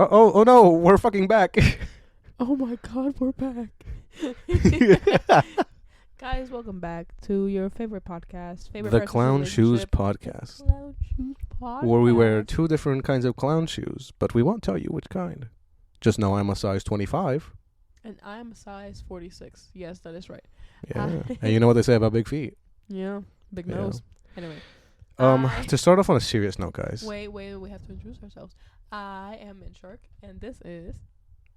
Oh no, we're fucking back. Oh my god, we're back. Guys, welcome back to your favorite podcast. The Clown Shoes Podcast. Clown Shoes Podcast. Where we wear two different kinds of clown shoes, but we won't tell you which kind. Just know I'm a size 25. And I'm a size 46. Yes, that is right. Yeah. And you know what they say about big feet. Yeah, big nose. Anyway. To start off on a serious note, guys. Wait, we have to introduce ourselves. I am Shark, and this is...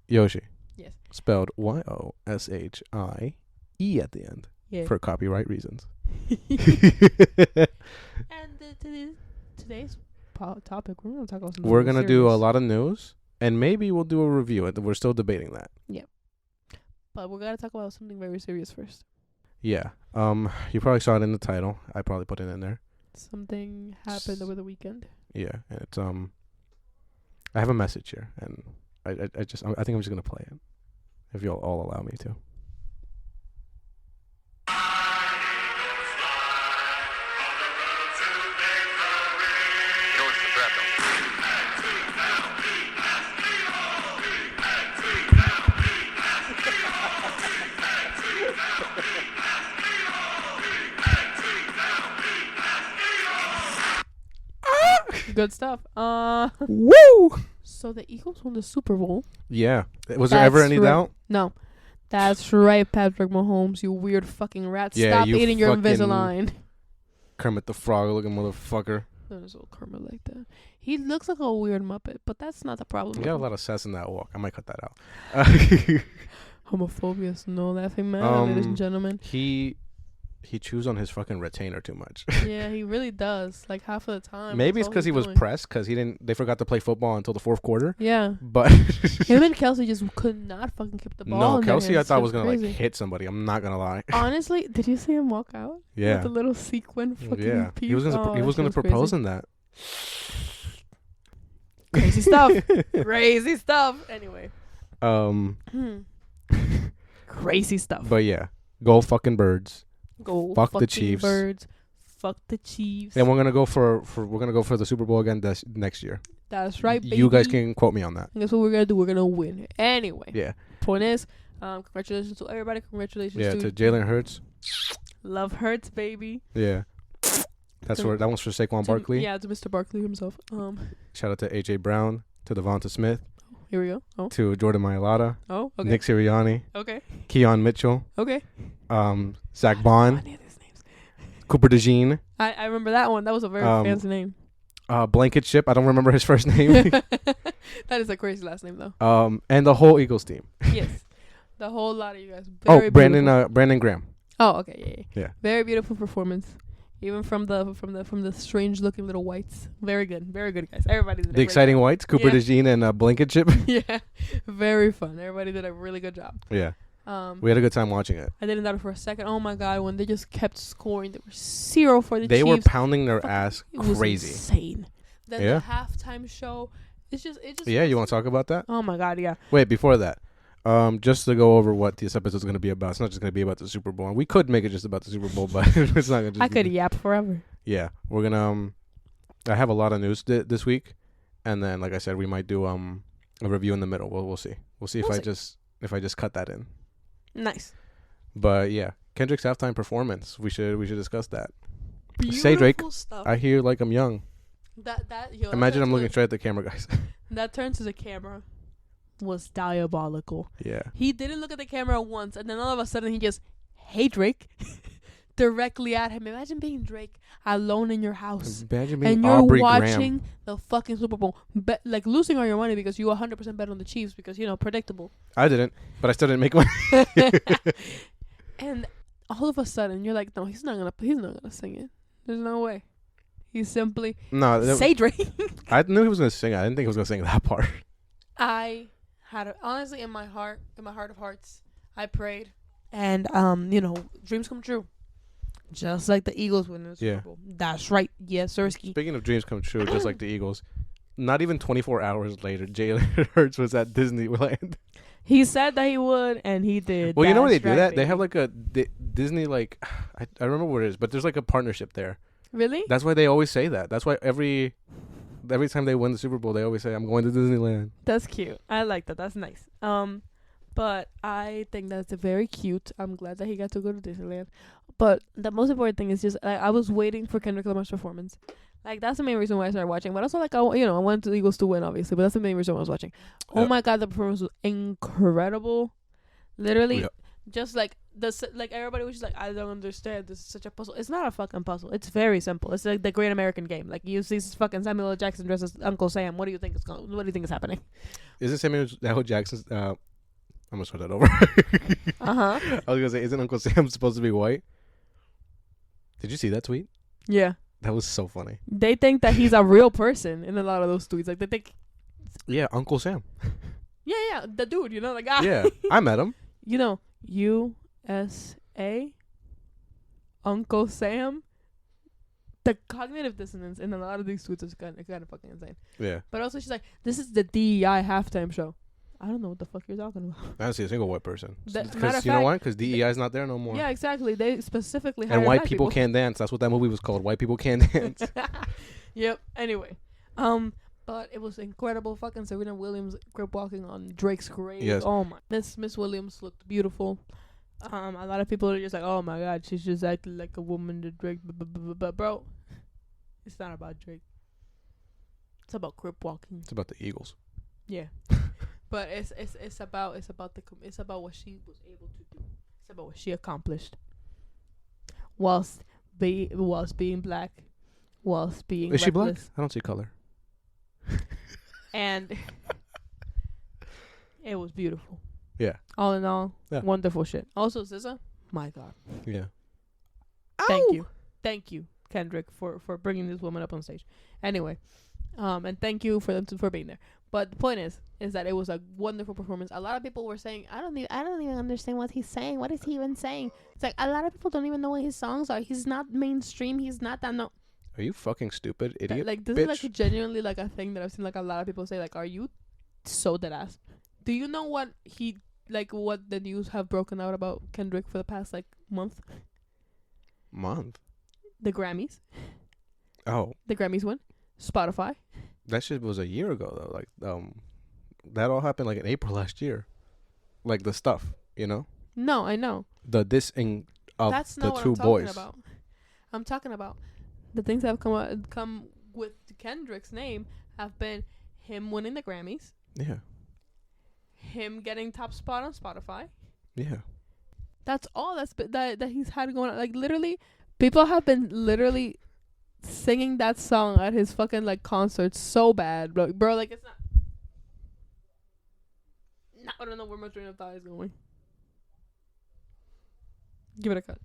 Yoshi. Yes. Spelled Yoshie at the end. Yeah. For copyright reasons. And today's topic, we're going to talk about something We're going to do a serious. lot of news, and maybe we'll do a review. We're still debating that. But we're going to talk about something very serious first. Yeah. You probably saw it in the title. I probably put it in there. Something happened over the weekend. Yeah, and it's I have a message here, and I think I'm just gonna play it, if you'll all allow me to. Good stuff. Woo! So the Eagles won the Super Bowl. Yeah. Was there ever any doubt? No. That's right, Patrick Mahomes, you weird fucking rat. Yeah, Stop you eating your fucking Invisalign. Kermit the Frog looking motherfucker. There's a little Kermit like that. He looks like a weird Muppet, but that's not the problem. You got a lot of sass in that walk. I might cut that out. Homophobia is no laughing matter, ladies and gentlemen. He chews on his fucking retainer too much. Yeah, he really does. Like half of the time. Maybe it's because he was pressed because they forgot to play football until the fourth quarter. Yeah. But him and Kelsey just could not fucking keep the ball. No, in their Kelsey I hands. thought It was gonna crazy. like hit somebody. I'm not gonna lie. Honestly, did you see him walk out? Yeah. With the little sequin fucking Yeah. piece? He was gonna propose crazy. in that. Crazy stuff. Crazy stuff. Anyway. Crazy stuff. But yeah, go fucking birds. Go fuck the fucking Chiefs. Birds. Fuck the Chiefs. And we're gonna go for the Super Bowl again next year. That's right, baby. You guys can quote me on that. And guess what we're gonna do? We're gonna win. Anyway. Yeah. Point is, congratulations to everybody. Congratulations to Jalen Hurts. Love Hurts, baby. Yeah. That one's for Saquon Barkley. Yeah, to Mr. Barkley himself. Shout out to AJ Brown, to Devonta Smith, Here we go. Oh. to Jordan Mailata, Oh, okay. Nick Sirianni, Okay. Keon Mitchell, Okay. Zach Bond, Any of these names. Cooper DeJean, I remember that one. That was a very fancy name. Blanket Ship. I don't remember his first name. That is a crazy last name, though. And the whole Eagles team. Yes. The whole lot of you guys. Very Brandon beautiful. Brandon Graham. Oh, okay. Yeah. Very beautiful performance. Even from the strange looking little whites. Very good, guys. Everybody did a The great exciting job. whites, Cooper DeJean and Blanket Chip. Yeah, very fun. Everybody did a really good job. Yeah, we had a good time watching it. I didn't doubt it for a second. Oh my god, when they just kept scoring, there were 0 for the Chiefs. They were pounding their ass It was crazy. insane. Then Yeah. the halftime show, it just. Yeah, you want to talk about that? Oh my god, yeah. Wait, before that, just to go over what this episode is going to be about. It's not just going to be about the Super Bowl. And we could make it just about the Super Bowl, but it's not going to. I could yap forever. Yeah, we're gonna. I have a lot of news this week, and then, like I said, we might do a review in the middle. We'll see. We'll see if I just cut that in. Nice. But yeah, Kendrick's halftime performance. We should discuss that. Beautiful Say, Drake, stuff. I hear like I'm young. Imagine I'm looking straight. straight at the camera, guys. That turn to the camera was diabolical. Yeah. He didn't look at the camera once, and then all of a sudden he just, hey Drake, directly at him. Imagine being Drake alone in your house. Imagine being And you're Aubrey watching Graham. the fucking Super Bowl. Like losing all your money because you 100% bet on the Chiefs because, predictable. I didn't, but I still didn't make money. And all of a sudden you're like, no, he's not gonna sing it. There's no way. He's simply say Drake. I knew he was gonna sing. I didn't think he was gonna sing that part. I had honestly in my heart of hearts, I prayed, and dreams come true, just like the Eagles win the Super Bowl. That's right, yes, sirski. Speaking of dreams come true, just like the Eagles, not even 24 hours later, Jalen Hurts was at Disneyland. He said that he would, and he did. Well, you know why they do right, that? baby. They have like a Disney, like I remember what it is, but there's like a partnership there. Really? That's why they always say that. That's why every Every time they win the Super Bowl, they always say, "I'm going to Disneyland." That's cute. I like that. That's nice. But I think that's very cute. I'm glad that he got to go to Disneyland. But the most important thing is just I was waiting for Kendrick Lamar's performance. Like that's the main reason why I started watching. But also like I wanted the Eagles to win, obviously. But that's the main reason why I was watching. Oh my god, the performance was incredible. Literally, just like everybody was just like, I don't understand. This is such a puzzle. It's not a fucking puzzle. It's very simple. It's like the Great American Game. Like you see fucking Samuel L. Jackson dressed as Uncle Sam. What do you think is happening? Isn't Samuel L. Jackson's? I'm gonna start that over. I was gonna say, isn't Uncle Sam supposed to be white? Did you see that tweet? Yeah. That was so funny. They think that he's a real person in a lot of those tweets. Like they think. Yeah, Uncle Sam. Yeah, the dude. The guy. Yeah, I met him. USA, Uncle Sam. The cognitive dissonance in a lot of these tweets is kind of fucking insane. Yeah. But also, she's like, "This is the DEI halftime show." I don't know what the fuck you're talking about. I don't see a single white person. Because you know why? Because DEI is not there no more. Yeah, exactly. They specifically and white people can't dance. That's what that movie was called. White people can't dance. Yep. Anyway, but it was incredible. Fucking Serena Williams grip walking on Drake's grave. Yes. Oh my. This Miss Williams looked beautiful. A lot of people are just like, oh my god, she's just acting like a woman to Drake. But bro, it's not about Drake. It's about grip walking. It's about the Eagles. Yeah. But it's about what she was able to do. It's about what she accomplished. Whilst being black, whilst being is she black? reckless. I don't see color. And it was beautiful. Yeah. All in all, wonderful shit. Also, SZA, my god. Yeah. Thank you, Kendrick, for bringing this woman up on stage. Anyway, and thank you for them for being there. But the point is that it was a wonderful performance. A lot of people were saying, I don't even understand what he's saying. What is he even saying? It's like a lot of people don't even know what his songs are. He's not mainstream. He's not that. No. Are you fucking stupid, idiot? This is like genuinely like a thing that I've seen like a lot of people say. Like, are you so dead ass? Do you know what what the news have broken out about Kendrick for the past month? The Grammys. Oh. The Grammys won. Spotify. That shit was a year ago though. That all happened in April last year. Like the stuff, No, I know. The dissing of That's the not two what I'm boys. About. I'm talking about the things that have come with Kendrick's name have been him winning the Grammys. Yeah. Him getting top spot on Spotify. Yeah. That's all that he's had going on. Like literally, people have been literally singing that song at his fucking concerts so bad, bro. It's not. No, I don't know where my train of thought is going. Give it a cut.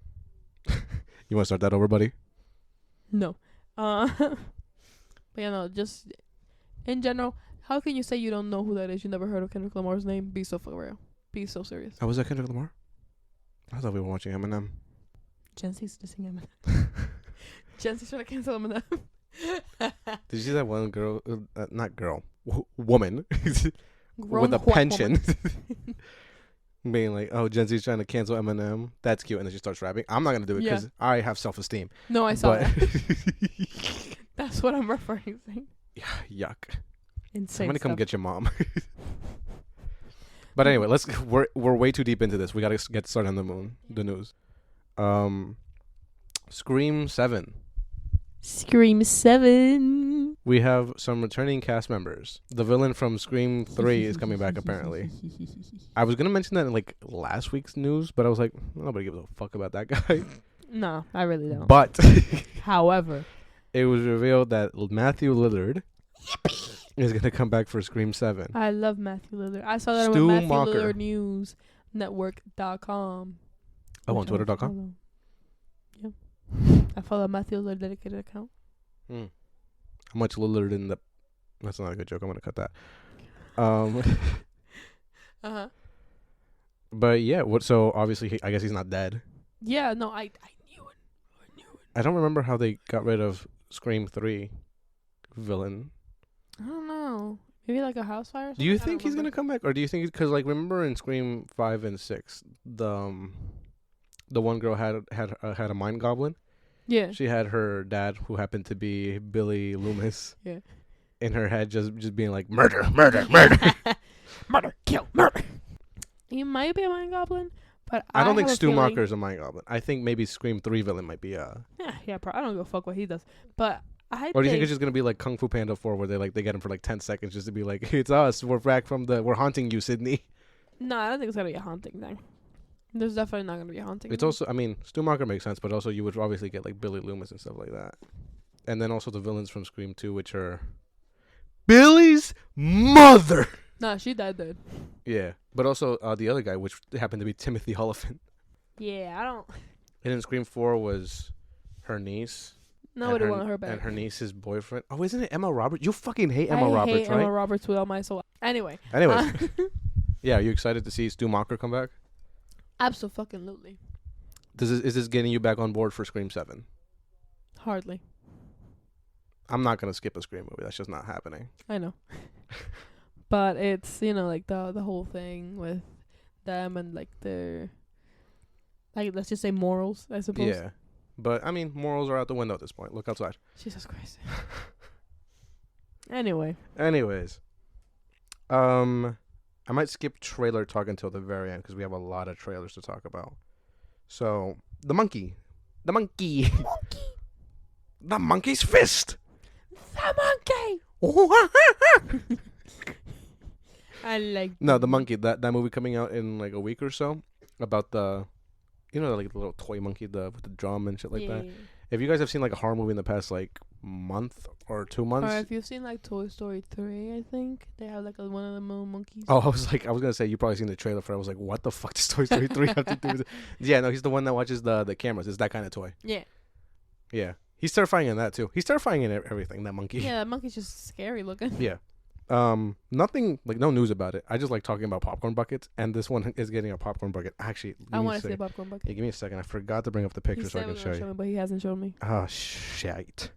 You want to start that over, buddy? No. But just in general, how can you say you don't know who that is? You never heard of Kendrick Lamar's name? Be so for real. Be so serious. Oh, was that Kendrick Lamar? I thought we were watching Eminem. Jency's dissing Eminem. Jency's trying to cancel Eminem. Did you see that one girl? Not girl. Woman. Grown with a pension. Being like, oh, Jency's trying to cancel Eminem. That's cute. And then she starts rapping. I'm not going to do it because I have self-esteem. No, I saw that. That's what I'm referencing. Yuck. Insane. I'm going to come get your mom. But anyway, we're way too deep into this. We got to get started on the news. Scream 7. Scream 7. We have some returning cast members. The villain from Scream 3 is coming back, apparently. I was going to mention that in last week's news, but I was like, nobody gives a fuck about that guy. No, I really don't. But however, it was revealed that Matthew Lillard is going to come back for Scream 7. I love Matthew Lillard. I saw that on Matthew Lillard News Network.com. Oh, on Twitter.com? Yeah. I follow Matthew Lillard dedicated account. How much Lillard in the... That's not a good joke. I'm going to cut that. Uh-huh. But yeah, so obviously, I guess he's not dead. Yeah, no, I knew it. I don't remember how they got rid of Scream 3 villain. I don't know. Maybe a house fire or something? Do you think he's going to come back? Or do you think... Because, remember in Scream 5 and 6, the one girl had a mind goblin? Yeah. She had her dad, who happened to be Billy Loomis. Yeah. in her head, just being like murder, murder, murder, murder, kill, murder. He might be a mind goblin, but I don't think Stu Macher is a mind goblin. I think maybe Scream 3 villain might be Yeah, I don't give a fuck what he does. But or do you think it's just gonna be like Kung Fu Panda 4, where they get him for like 10 seconds just to be like, it's us, we're haunting you, Sydney. No, I don't think it's gonna be a haunting thing. There's definitely not gonna be a haunting. It's also, I mean, Stu Macher makes sense, but also you would obviously get like Billy Loomis and stuff like that, and then also the villains from Scream 2, which are Billy's mother. Nah, she died. Yeah, but also the other guy, which happened to be Timothy Olyphant. Yeah, I don't. And in Scream 4 was her niece. Nobody wanted her back. And her niece's boyfriend. Oh, isn't it Emma Roberts? You fucking hate Emma Roberts, right? I hate Emma Roberts with all my soul. Anyways. Yeah, are you excited to see Stu Macher come back? Absolutely. Is this getting you back on board for Scream 7? Hardly. I'm not going to skip a Scream movie. That's just not happening. I know. But it's, like the whole thing with them and like their, like, let's just say morals, I suppose. Yeah. But, I mean, morals are out the window at this point. Look outside. Jesus Christ. Anyways. I might skip trailer talk until the very end because we have a lot of trailers to talk about. So, the monkey. The monkey's fist. The monkey. I like. No, the monkey. That movie coming out in like a week or so about the, like the little toy monkey with the drum and shit like that. If you guys have seen like a horror movie in the past like month or 2 months, or if you've seen like Toy Story 3, I think they have like one of the little monkeys. Oh, I was gonna say you probably seen the trailer for it. I was like, what the fuck does Toy Story 3 have to do with it? Yeah, no, he's the one that watches the cameras. It's that kind of toy. Yeah, he's terrifying in that too. He's terrifying in everything. That monkey. Yeah, that monkey's just scary looking. Yeah. Nothing, like, no news about it. I just like talking about popcorn buckets, and this one is getting a popcorn bucket. Actually, I want to see a popcorn bucket. Yeah, give me a second. I forgot to bring up the picture so I can show you. Me, but he hasn't shown me. Oh, shit.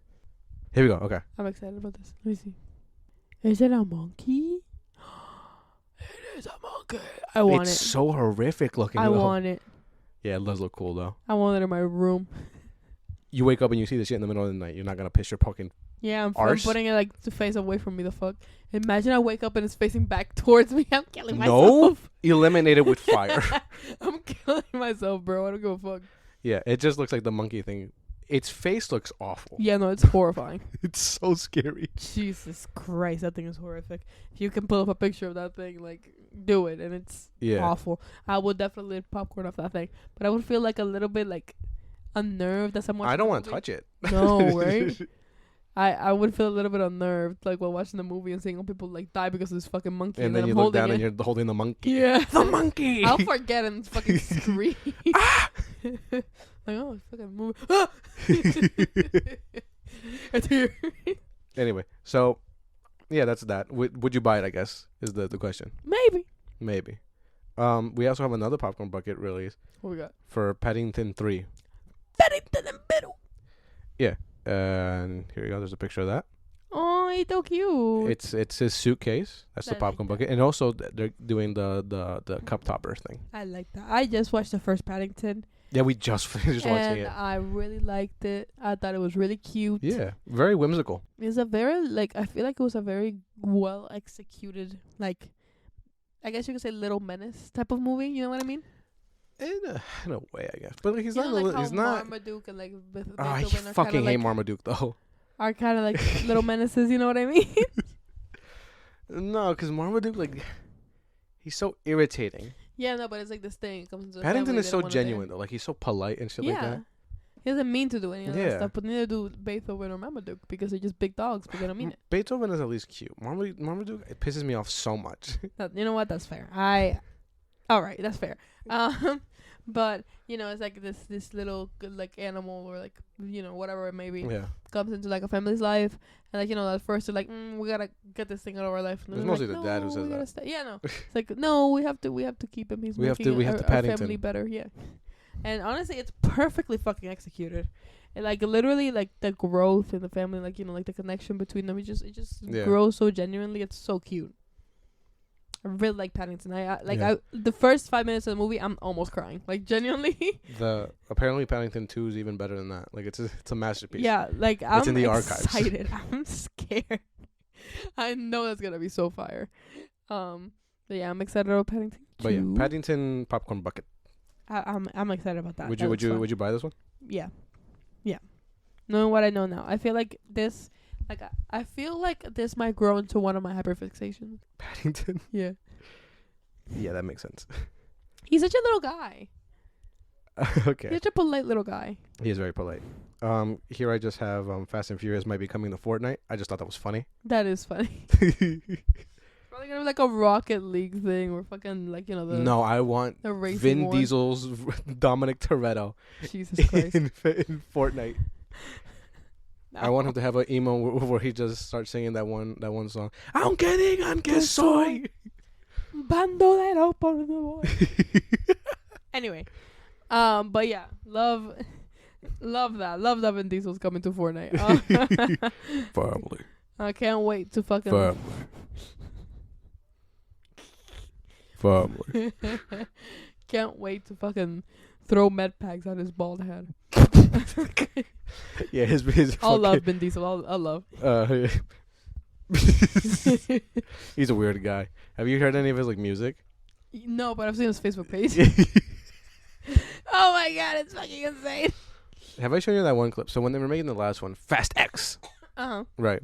Here we go. Okay. I'm excited about this. Let me see. Is it a monkey? It is a monkey. I want it. It's so horrific looking. I want it. Yeah, it does look cool, though. I want it in my room. You wake up and you see this shit in the middle of the night. You're not going to piss your fucking Yeah, I'm putting it like to face away from me. The fuck! Imagine I wake up and it's facing back towards me. I'm killing myself. No, eliminate it with fire. I'm killing myself, bro. I don't give a fuck. Yeah, it just looks like the monkey thing. Its face looks awful. Yeah, no, it's horrifying. It's so scary. Jesus Christ, that thing is horrific. If you can pull up a picture of that thing, like, do it, and it's awful. I would definitely eat popcorn off that thing, but I would feel like a little bit like unnerved as I'm watching. I don't want to touch it. No, right? I would feel a little bit unnerved, like, while watching the movie and seeing all people, like, die because of this fucking monkey. And then you look down and you're holding the monkey. Yeah. The monkey! I'll forget and fucking scream. Like, oh, it's fucking moving. It's here. Anyway, so, yeah, that's that. Would you buy it, I guess, is the question. Maybe. We also have another popcorn bucket release. What we got? For Paddington 3. Paddington and Biddle. Yeah. And here you go. There's a picture of that. Oh, he's so cute. It's his suitcase. That's the popcorn bucket. And also, they're doing the cup topper thing. I like that. I just watched the first Paddington. Yeah, we just finished watching it. And I really liked it. I thought it was really cute. Yeah, very whimsical. It's a very, like, I feel like it was a very well executed, like, I guess you could say Little Menace type of movie. You know what I mean? In a way, I guess. But like, he's not. Like he's not. Marmaduke and like. I fucking hate Marmaduke though. Are kind of like Little Menaces. You know what I mean? No, because Marmaduke, like, he's so irritating. Yeah, no, but it's like this thing. Paddington is so genuine though. Like, he's so polite and shit like that. He doesn't mean to do any of that stuff, but neither do Beethoven or Marmaduke because they're just big dogs, but they don't mean it. Beethoven is at least cute. Marmaduke, it pisses me off so much. You know what? That's fair. All right, that's fair. But it's like this little like animal or like whatever it may be comes into like a family's life, and like at first they're like we gotta get this thing out of our life. And it's mostly like, the dad who says that. Yeah, no, it's like no, we have to keep him. He's making our family better. Yeah, and honestly, it's perfectly fucking executed. And like literally, like the growth in the family, like like the connection between them, it just grows so genuinely. It's so cute. I really like Paddington. The first 5 minutes of the movie, I'm almost crying. Like, genuinely. Apparently Paddington 2 is even better than that. Like, it's a masterpiece. Yeah, like, I'm in the excited. archives. I'm scared. I know that's gonna be so fire. But yeah, I'm excited about Paddington 2. But yeah, Paddington popcorn bucket. I'm excited about that. Would you buy this one? Yeah. Knowing what I know now, I feel like this. Like I feel like this might grow into one of my hyperfixations. Paddington. Yeah. Yeah, that makes sense. He's such a little guy. Okay. He's such a polite little guy. He is very polite. Here I just have Fast and Furious might be coming to Fortnite. I just thought that was funny. That is funny. Probably gonna be like a Rocket League thing or fucking like No, I want Vin Diesel's Dominic Toretto. Jesus Christ. in Fortnite. No. I want him to have an emo where he just starts singing that one song. Aunque soy bandolero por the boy. Anyway, but yeah, love that. Love that Vin Diesel's coming to Fortnite. Family. I can't wait to fucking family. Can't wait to fucking throw med packs at his bald head. Yeah, his I'll love Vin Diesel. I'll love. He's a weird guy. Have you heard any of his like music? No, but I've seen his Facebook page. Oh my god, it's fucking insane. Have I shown you that one clip? So when they were making the last one, Fast X. Right.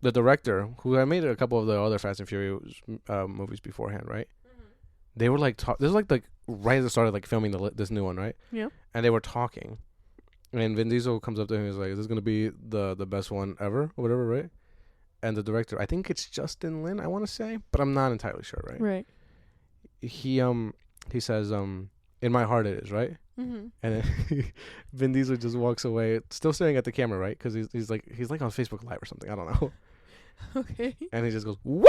The director, who I made a couple of the other Fast and Furious movies beforehand, right? Mm-hmm. They were like, this was like right as it started like filming this new one, right? Yeah. And they were talking, and Vin Diesel comes up to him and is like, "Is this gonna be the best one ever, or whatever?" Right? And the director, I think it's Justin Lin, I want to say, but I'm not entirely sure, right? Right. He says, "In my heart it is," right? Mm-hmm. And then Vin Diesel just walks away, still staring at the camera, right? Because he's like on Facebook Live or something. I don't know. Okay. And he just goes, "Woohoo!"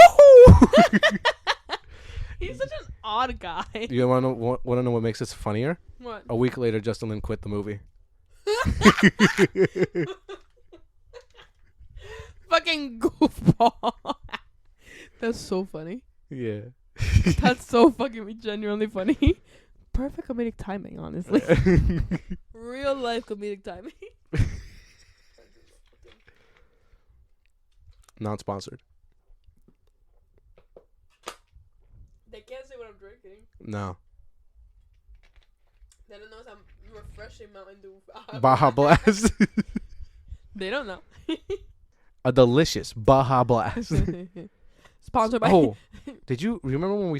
He's such an odd guy. You want to know what makes this funnier? What? A week later, Justin Lin quit the movie. Fucking goofball. That's so funny. Yeah. That's so fucking genuinely funny. Perfect comedic timing, honestly. Real life comedic timing. Not sponsored. They can't say what I'm drinking. No. They don't know some refreshing Mountain Dew. Baja Blast. They don't know. A delicious Baja Blast. Sponsored by. Oh, did you remember when we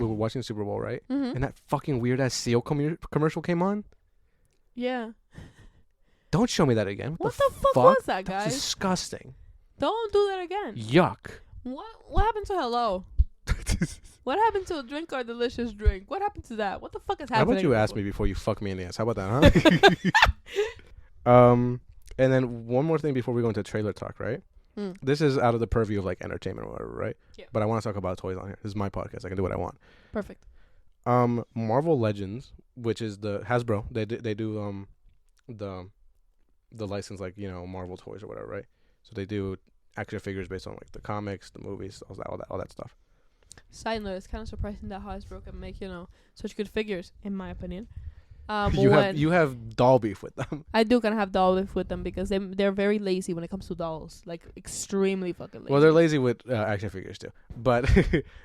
were watching the Super Bowl, right? Mm-hmm. And that fucking weird ass seal commercial came on? Yeah. Don't show me that again. What the fuck was that, guys? That's disgusting. Don't do that again. Yuck. What happened to hello? What happened to a drink or delicious drink? What happened to that? What the fuck is happening? How about you ask me before you fuck me in the ass? How about that, huh? And then one more thing before we go into trailer talk, right? Mm. This is out of the purview of like entertainment or whatever, right? Yeah. But I want to talk about toys on here. This is my podcast. I can do what I want. Perfect. Marvel Legends, which is the Hasbro, they do the license, like, you know, Marvel toys or whatever, right? So they do action figures based on like the comics, the movies, all that stuff. Side note: it's kind of surprising that Hasbro can make, you know, such good figures, in my opinion. You have doll beef with them. I do kind of have doll beef with them because they're very lazy when it comes to dolls, like extremely fucking lazy. Well, they're lazy with action figures too, but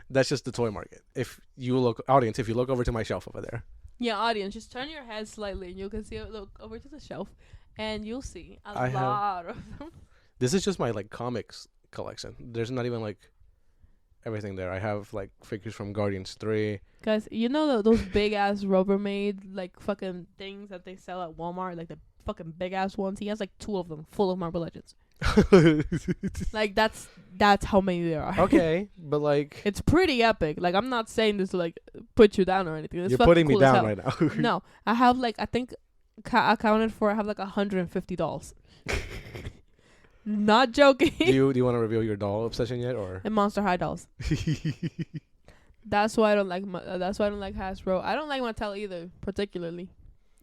that's just the toy market. If you look over to my shelf over there. Yeah, audience, just turn your head slightly and you can see. Look over to the shelf, and you'll see a lot of them. This is just my like comics collection. There's not even like everything there. I have like figures from Guardians 3. Guys, you know those big ass Rubbermaid like fucking things that they sell at Walmart, like the fucking big ass ones. He has like 2 of them full of Marvel Legends. Like that's how many there are. Okay, but like it's pretty epic. Like I'm not saying this to like put you down or anything. It's you're putting me down right now. No, I have like I think I counted for. I have like 150 dolls. Not joking. Do you want to reveal your doll obsession yet, or? And Monster High dolls. That's why I don't like. That's why I don't like Hasbro. I don't like Mattel either, particularly.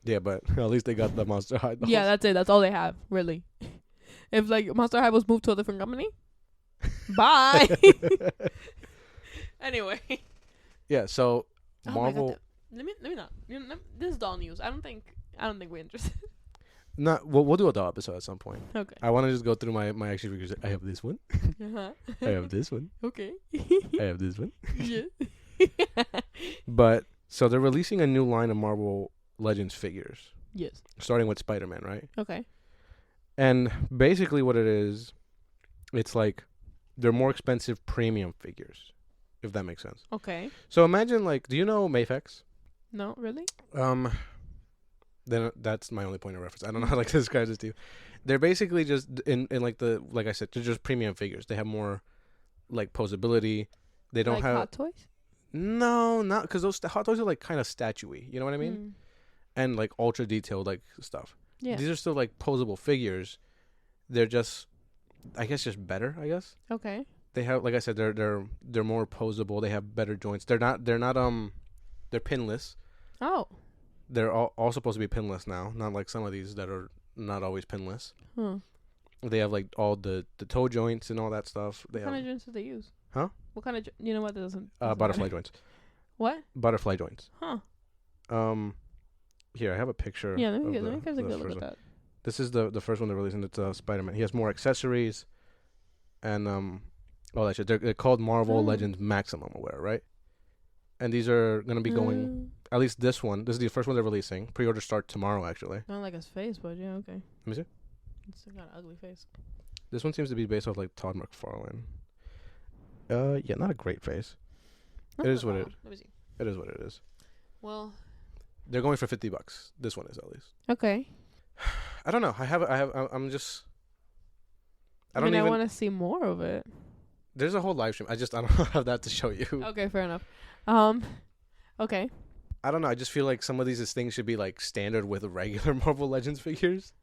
Yeah, but at least they got the Monster High dolls. Yeah, that's it. That's all they have, really. If like Monster High was moved to a different company, bye. Anyway. Yeah. So Marvel. Let me not. This is doll news. I don't think we're interested. Not. We'll do a dog episode at some point. Okay. I want to just go through my action figures. I have this one. I have this one. Okay. I have this one. Yeah. But so they're releasing a new line of Marvel Legends figures. Yes. Starting with Spider-Man, right? Okay. And basically what it is, it's like they're more expensive premium figures, if that makes sense. Okay. So imagine like, do you know Mafex? No, really? Then that's my only point of reference. I don't know how to describe this to you. They're basically just in like I said, they're just premium figures. They have more like posability. They don't have Hot Toys? No, not because those Hot Toys are like kind of statuey. You know what I mean? And like ultra detailed like stuff. Yeah. These are still like posable figures. They're just, I guess, just better. I guess. Okay. They have, like I said, they're more posable. They have better joints. They're pinless. Oh. They're all supposed to be pinless now. Not like some of these that are not always pinless. They have like all the toe joints and all that stuff. What kind of joints do they use? Huh? What kind of you know what, that doesn't butterfly joints. What? Butterfly joints. Huh. Here I have a picture. Yeah, let me get a good look at that. This is the first one they're releasing. It's Spider-Man. He has more accessories, and all that shit. They're called Marvel Legends Maximum or whatever, right? And these are gonna be going. At least this one. This is the first one they're releasing. Pre-order start tomorrow, actually. I don't like his face, but yeah, okay. Let me see. It's got an ugly face. This one seems to be based off like Todd McFarlane. Yeah, not a great face. It is what it is. Let me see. It is what it is. Well, they're going for $50. This one is at least. Okay. I don't know. I'm just. I want to see more of it. There's a whole live stream. I don't have that to show you. Okay, fair enough. Okay. I don't know. I just feel like some of these things should be like standard with regular Marvel Legends figures.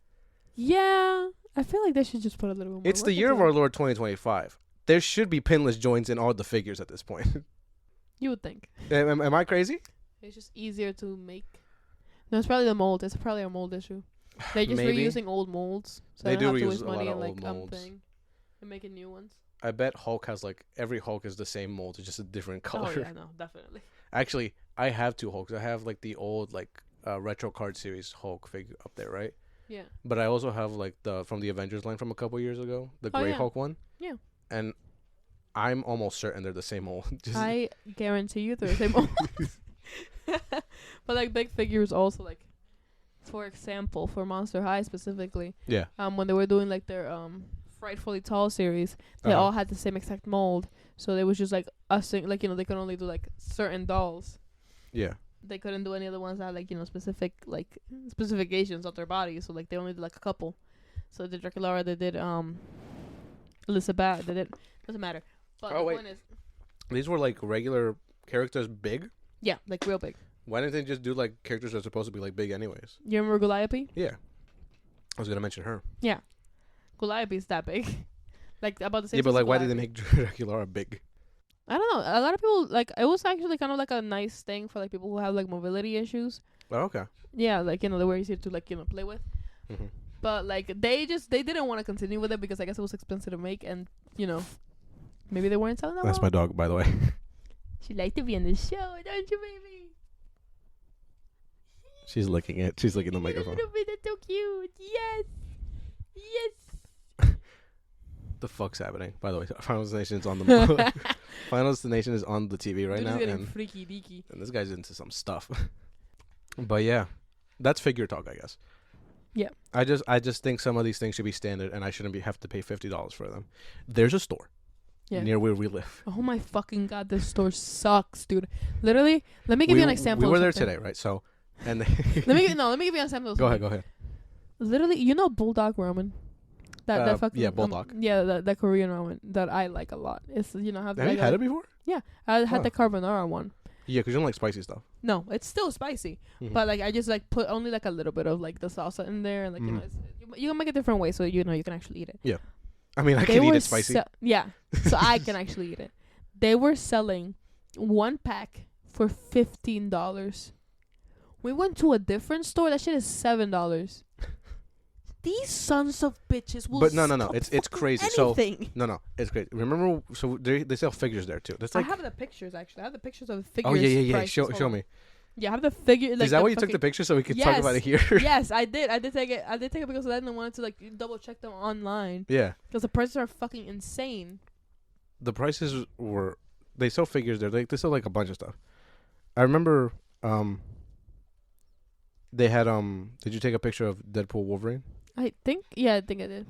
Yeah, I feel like they should just put a little bit more. It's the year of our Lord 2025. There should be pinless joints in all the figures at this point. You would think. Am I crazy? It's just easier to make. No, it's probably the mold. It's probably a mold issue. They're just reusing old molds. So they don't have to waste money and like thing and making new ones. I bet Hulk has like every Hulk is the same mold, it's just a different color. Oh yeah, no, definitely. Actually, I have two Hulks. I have like the old like retro card series Hulk figure up there, right? Yeah. But I also have like the from the Avengers line from a couple years ago, the gray Hulk one. Yeah. And I'm almost certain they're the same mold. I guarantee you they're the same mold. But like big figures also, like for example, for Monster High specifically. Yeah. When they were doing like their Frightfully Tall series, they all had the same exact mold. So they was just like they could only do like certain dolls. Yeah. They couldn't do any other ones that had like, specific like specifications of their bodies. So like they only did like a couple. So they did Draculaura, they did Elizabeth, they did, doesn't matter. But the point is, these were like regular characters big? Yeah, like real big. Why didn't they just do like characters that are supposed to be like big anyways? You remember Goliath? Yeah. I was gonna mention her. Yeah. Goliath is that big. Like about the same. Yeah, but like why did they make Draculaura big? I don't know. A lot of people like it was actually kind of like a nice thing for like people who have like mobility issues. Oh, okay. Yeah, like they were easier to like play with. Mm-hmm. But like they didn't want to continue with it because I guess it was expensive to make and maybe they weren't selling that That's well. my dog, by the way. She liked to be in the show, don't you, baby? She's licking it. She's licking the microphone. That's so cute. Yes. The fuck's happening? By the way, Final Destination is on the Final Destination is on the TV right now, and freaky deaky. And this guy's into some stuff. But yeah, that's figure talk, I guess. Yeah. I just think some of these things should be standard, and I shouldn't have to pay $50 for them. There's a store near where we live. Oh my fucking god, this store sucks, dude. Literally, let me give you an example. We were there today, right? So, and let me give you an example. Go ahead. Literally, Bulldog ramen. That fucking Bulldog. That Korean ramen that I like a lot. It's have you had it before? Yeah, I had the carbonara one. Yeah, because you don't like spicy stuff. No, it's still spicy, but like I just like put only like a little bit of like the salsa in there, and like you can make it different ways so you can actually eat it. Yeah, I mean I can eat it spicy. Yeah, so I can actually eat it. They were selling one pack for $15. We went to a different store. That shit is $7. These sons of bitches will. But no, it's crazy. Anything. So no, it's crazy. Remember, so they sell figures there too. That's like I have the pictures actually. I have the pictures of the figures. Oh yeah. Show me. Yeah, I have the figure. Like, is that why you took the picture so we could talk about it here? Yes, I did. I did take it. I did take a picture, so then I wanted to like double check them online. Yeah. Because the prices are fucking insane. The prices were. They sell figures there. They sell like a bunch of stuff. I remember. They had Did you take a picture of Deadpool Wolverine? I think. Yeah, I think I did.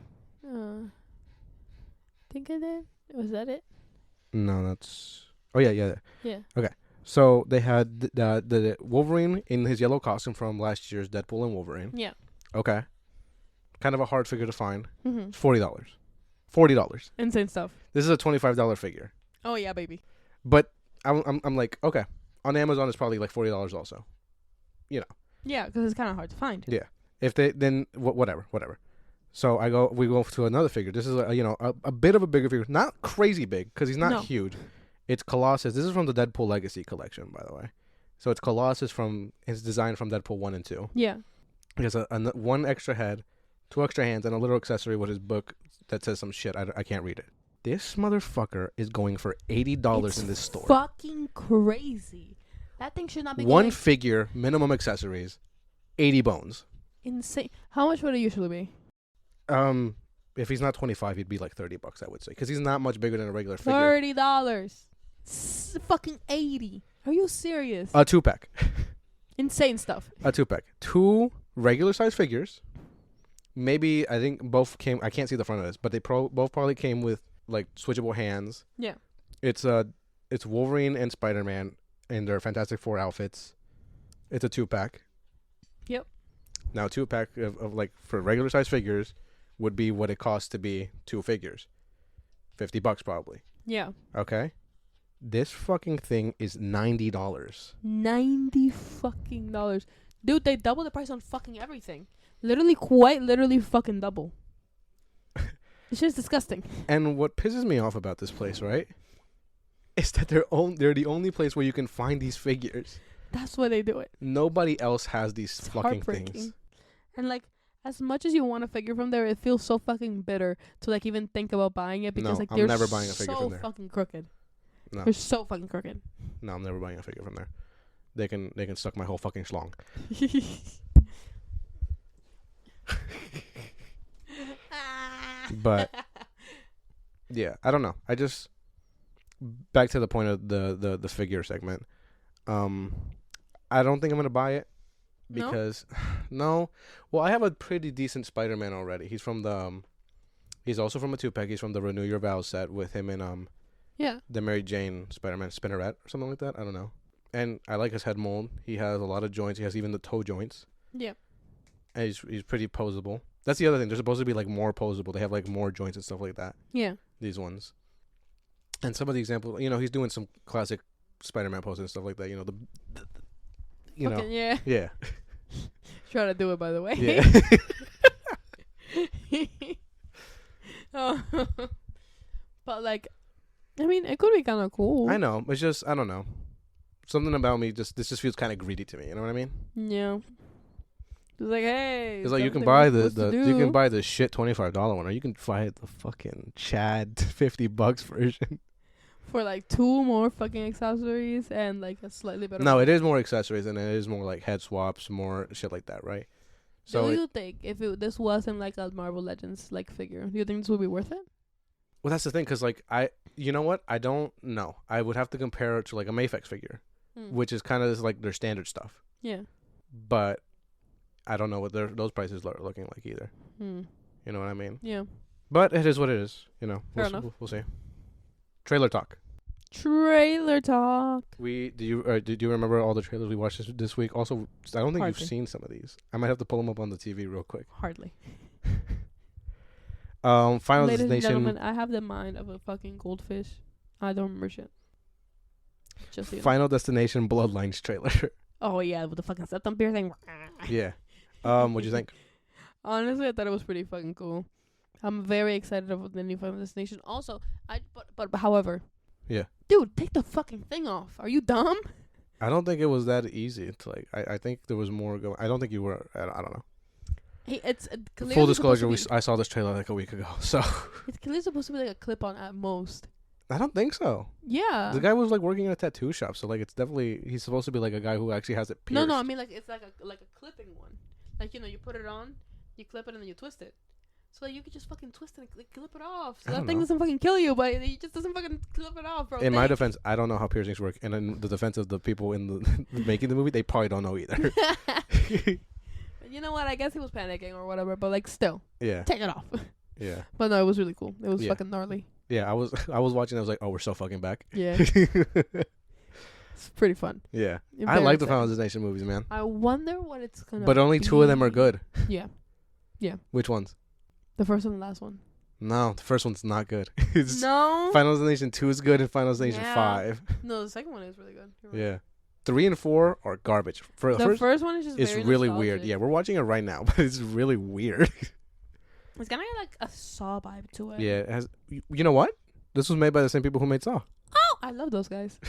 Think I did. Was that it? No, that's. Oh yeah. Yeah. Okay. So they had the Wolverine in his yellow costume from last year's Deadpool and Wolverine. Yeah. Okay. Kind of a hard figure to find. Mm-hmm. $40. Insane stuff. This is a $25 figure. Oh yeah, baby. But I'm like, okay, on Amazon it's probably like $40 also. You know. Yeah, because it's kind of hard to find. Yeah. If they then whatever. So we go to another figure. This is a bit of a bigger figure, not crazy big because he's not huge. It's Colossus. This is from the Deadpool Legacy collection, by the way. So it's Colossus from his design from Deadpool 1 and 2. Yeah. He has one extra head, 2 extra hands, and a little accessory with his book that says some shit. I can't read it. This motherfucker is going for $80 in this store. Fucking crazy. That thing should not be one figure, minimum accessories, 80 bones. Insane. How much would it usually be? If he's not 25, he'd be like $30, I would say, because he's not much bigger than a regular figure. $30. Fucking 80. Are you serious? A 2-pack. Insane stuff. A 2-pack. 2 regular size figures. Maybe I think both came. I can't see the front of this, but they both probably came with like switchable hands. Yeah. It's Wolverine and Spider-Man in their Fantastic Four outfits. It's a 2-pack. Yep. Now 2-pack of like for regular size figures would be what it costs to be 2 figures. $50 probably. Yeah. Okay. This fucking thing is $90. $90 fucking dollars. Dude, they double the price on fucking everything. Quite literally fucking double. It's just disgusting. And what pisses me off about this place, right, is that they're the only place where you can find these figures. That's why they do it. Nobody else has these fucking things. And like, as much as you want a figure from there, it feels so fucking bitter to like even think about buying it because I'm never buying a figure from there. So fucking crooked. No. They're so fucking crooked. No, I'm never buying a figure from there. They can suck my whole fucking schlong. But yeah, I don't know. I just back to the point of the figure segment. I don't think I'm gonna buy it because no. Well, I have a pretty decent Spider-Man already. He's from the he's also from a 2-pack. He's from the Renew Your Vows set with him in the Mary Jane Spider-Man Spinneret or something like that. I don't know. And I like his head mold. He has a lot of joints. He has even the toe joints. Yeah. And he's pretty posable. That's the other thing. They're supposed to be like more posable. They have like more joints and stuff like that. Yeah. These ones. And some of the examples, he's doing some classic Spider-Man poses and stuff like that. Yeah. Yeah. Try to do it, by the way. Yeah. Oh. But like, I mean, it could be kind of cool. I know. It's just, I don't know. Something about me this just feels kind of greedy to me. You know what I mean? Yeah. It's like, hey. It's like you can buy the shit $25 one, or you can buy the fucking Chad $50 version. For like 2 more fucking accessories and like a slightly better. No, it is more accessories and it is more like head swaps, more shit like that, right? So do you think if this wasn't like a Marvel Legends like figure, do you think this would be worth it? Well, that's the thing, because like you know what? I don't know. I would have to compare it to like a Mafex figure, which is kind of like their standard stuff. Yeah. But I don't know what those prices are looking like either. You know what I mean? Yeah. But it is what it is. Fair enough. We'll see. Trailer talk. Do you remember all the trailers we watched this week? Also, I don't think Hardly. you've seen some of these. I might have to pull them up on the TV real quick. Hardly. Final Ladies Destination. and gentlemen, I have the mind of a fucking goldfish. I don't remember shit. Just so you know. Final Destination Bloodlines trailer. Oh yeah, with the fucking septum beer thing. Yeah. What'd you think? Honestly, I thought it was pretty fucking cool. I'm very excited about the new Final Destination. Also, but however. Yeah. Dude, take the fucking thing off. Are you dumb? I don't think it was that easy to like. I think there was more going. I don't think you were. I don't know. Hey, it's full disclosure. I saw this trailer like a week ago. So it's clearly supposed to be like a clip on at most. I don't think so. Yeah. The guy was like working in a tattoo shop, so like it's definitely he's supposed to be like a guy who actually has it pierced. No, I mean like it's like a clipping one. Like you put it on, you clip it, and then you twist it. So like you could just fucking twist it and clip it off. So that thing doesn't fucking kill you, but it just doesn't fucking clip it off, bro. In my defense, I don't know how piercings work, and in the defense of the people in the making the movie, they probably don't know either. You know what? I guess he was panicking or whatever, but like still, take it off. Yeah. But no, it was really cool. It was fucking gnarly. Yeah, I was watching. I was like, oh, we're so fucking back. Yeah. It's pretty fun. Yeah. I like the Final Destination movies, man. I wonder what it's gonna. But only 2 of them are good. Yeah. Yeah. Which ones? The first one and the last one. No, the first one's not good. No. Final Destination 2 is good, and Final Destination 5. No, the second one is really good. Yeah. 3 and 4 are garbage. For the first one is just it's really weird. Yeah, we're watching it right now, but it's really weird. It's kind of like a Saw vibe to it. Yeah, it has. You know what? This was made by the same people who made Saw. Oh, I love those guys.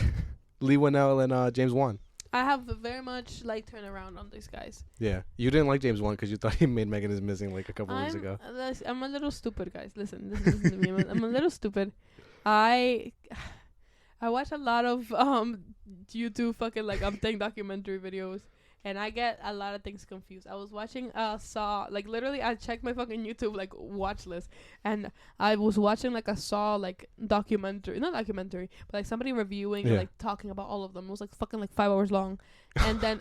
Lee Winnell and James Wan. I have very much like turn around on these guys. Yeah, you didn't like James Wan because you thought he made Megan is Missing like a couple weeks ago. I'm a little stupid, guys. Listen to me. I'm a little stupid. I watch a lot of YouTube fucking like documentary videos, and I get a lot of things confused. I was watching Saw, like literally I checked my fucking YouTube like watch list, and I was watching like a Saw like not documentary, but like somebody reviewing and like talking about all of them. It was like fucking like 5 hours long, and then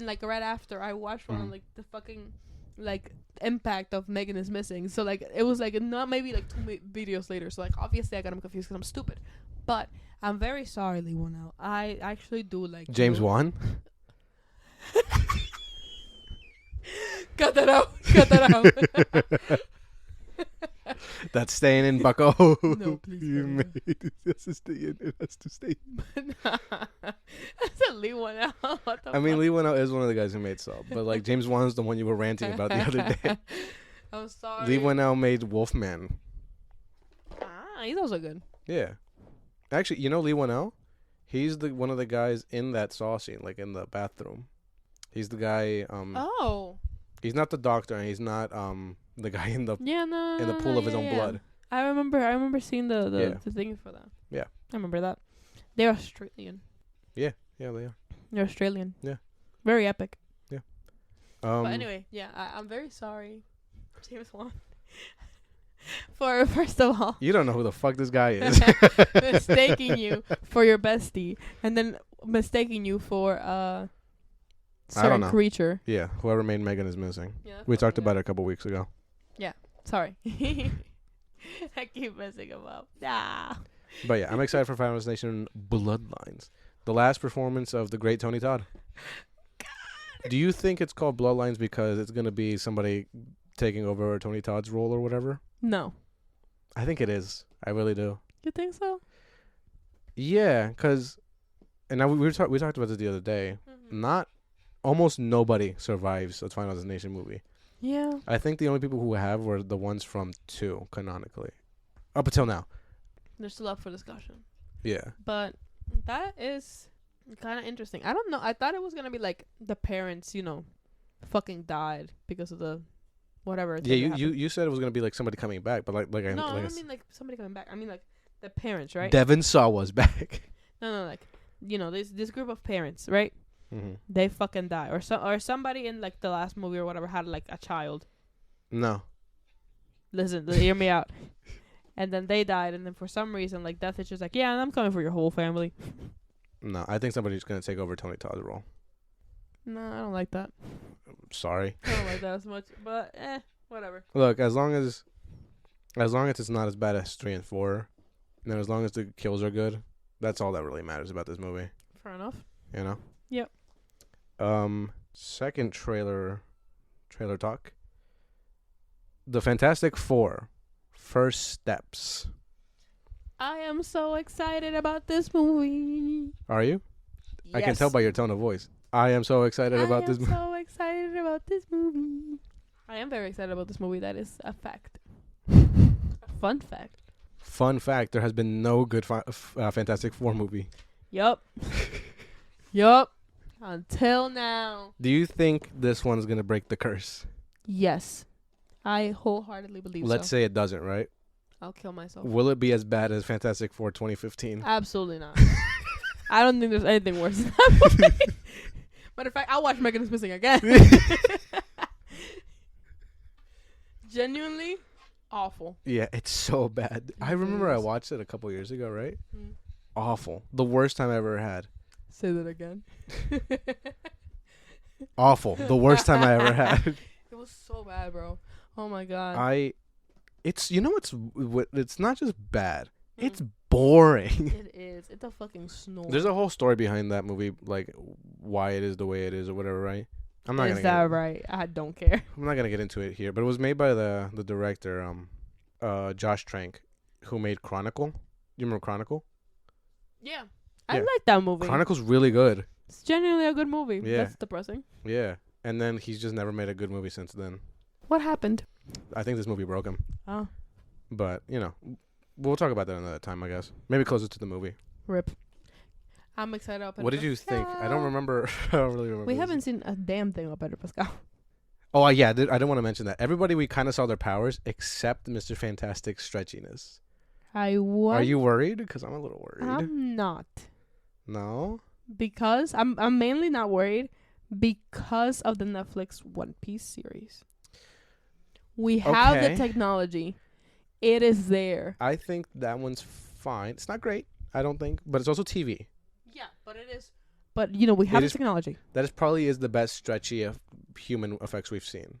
like right after I watched one on like the fucking like impact of Megan is Missing. So like it was like not maybe like 2 videos later. So like obviously I got him confused because I'm stupid, but I'm very sorry, Lee Winnell. I actually do like James Wan. Cut that out. That's staying in, bucko. No, please. You made that's to stay in. It has to stay in. That's a Lee Winnell. I mean, Lee Winnell is one of the guys who made Saw, but like James Wan's the one you were ranting about the other day. I'm sorry. Lee Winnell made Wolfman. He's also good. Yeah. Actually, you know Lee Winnell? He's one of the guys in that Saw scene, like in the bathroom. He's the guy. He's not the doctor, and he's not the guy in the pool of his own blood. I remember seeing the thing for that. Yeah, I remember that. They're Australian. Yeah, they are. They're Australian. Yeah, very epic. Yeah. But anyway, I'm very sorry, James Wan. For first of all, you don't know who the fuck this guy is. Mistaking you for your bestie, and then mistaking you for certain creature. Yeah, whoever made Megan is Missing. Yeah, we talked about it a couple weeks ago. Yeah, sorry. I keep messing him up. But yeah, I'm excited for Final Destination Bloodlines, the last performance of the great Tony Todd. Do you think it's called Bloodlines because it's gonna be somebody taking over Tony Todd's role or whatever? No. I think it is. I really do. You think so? Yeah, because, and now we talked about this the other day. Mm-hmm. Almost nobody survives a Final Destination movie. Yeah. I think the only people who have were the ones from 2, canonically. Up until now. They're still up for discussion. Yeah. But that is kind of interesting. I don't know. I thought it was going to be like the parents, fucking died because of the whatever. Yeah, you said it was going to be like somebody coming back, but I don't mean like somebody coming back. I mean like the parents, right? Devin Saw was back. No, like, this group of parents, right? Mm-hmm. They fucking die, or somebody in like the last movie or whatever had like a child. No. Listen, hear me out. And then they died, and then for some reason, like Death is just like, yeah, I'm coming for your whole family. No, I think somebody's gonna take over Tony Todd's role. No, I don't like that. Sorry. I don't like that as much, but whatever. Look, as long as it's not as bad as 3 and 4, and then as long as the kills are good, that's all that really matters about this movie. Fair enough. Yep. Second trailer talk. The Fantastic Four, First Steps. I am so excited about this movie. Are you? Yes. I can tell by your tone of voice. I am so excited about this movie. I am so excited about this movie. I am very excited about this movie. That is a fact. Fun fact. Fun fact. There has been no good Fantastic Four movie. Yup. Yup. Until now. Do you think this one's going to break the curse? Yes. I wholeheartedly believe so. Let's say it doesn't, right? I'll kill myself. Will it be as bad as Fantastic Four 2015? Absolutely not. I don't think there's anything worse than that movie. Matter of fact, I'll watch Megan is Missing again. Genuinely awful. Yeah, it's so bad. I remember I watched it a couple years ago, right? Awful. The worst time I ever had. Say that again. Awful. The worst time I ever had. It was so bad, bro. Oh my god. It's not just bad. It's boring. It is. It's a fucking snore. There's a whole story behind that movie, like why it is the way it is or whatever, right? I'm not Is that right? I don't care. I'm not gonna get into it here, but it was made by the director, Josh Trank, who made Chronicle. You remember Chronicle? Yeah. I like that movie. Chronicle's really good. It's genuinely a good movie. Yeah. That's depressing. Yeah. And then he's just never made a good movie since then. What happened? I think this movie broke him. Oh. But, we'll talk about that another time, I guess. Maybe closer to the movie. Rip. I'm excited about Pedro What did you think? I don't remember. I don't really remember. We haven't seen a damn thing about Pedro Pascal. Oh, yeah. I didn't want to mention that. Everybody, we kind of saw their powers except Mr. Fantastic's stretchiness. Are you worried? Because I'm a little worried. I'm not. No? Because I'm mainly not worried because of the Netflix One Piece series. We have the technology. It is there. I think that one's fine. It's not great, I don't think, but it's also TV. Yeah, but it is. But, we have the technology. That probably is the best stretchy of human effects we've seen.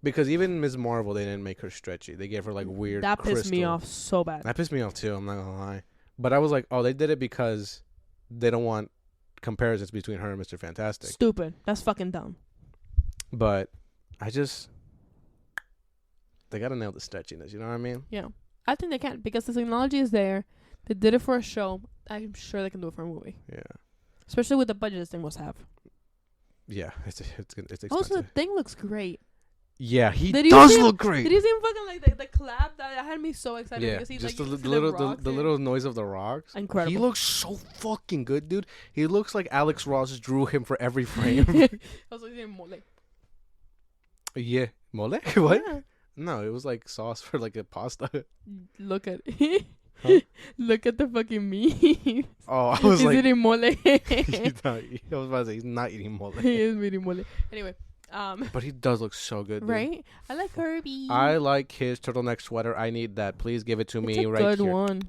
Because even Ms. Marvel, they didn't make her stretchy. They gave her, like, weird That crystal. pissed me off so bad. That pissed me off, too. I'm not going to lie. But I was like, oh, they did it because they don't want comparisons between her and Mr. Fantastic. Stupid. That's fucking dumb. But they got to nail the stretchiness. You know what I mean? Yeah. I think they can because the technology is there. They did it for a show. I'm sure they can do it for a movie. Yeah. Especially with the budget this thing must have. Yeah. It's expensive. Also, the thing looks great. Yeah, he does look great. Did you see him fucking like the clap? That had me so excited. Yeah, because he, just like, the little noise of the rocks. Incredible. He looks so fucking good, dude. He looks like Alex Ross drew him for every frame. Also, his name Mole. Yeah, mole. What? Yeah. No, it was like sauce for like a pasta. Look at Huh? Look at the fucking meat. Oh, I was he's like, eating mole. I was about to say he's not eating mole. He is eating mole. Anyway. But he does look so good, dude. Right? I like Herbie. I like his turtleneck sweater. I need that. Please give it to me right here. It's a good one.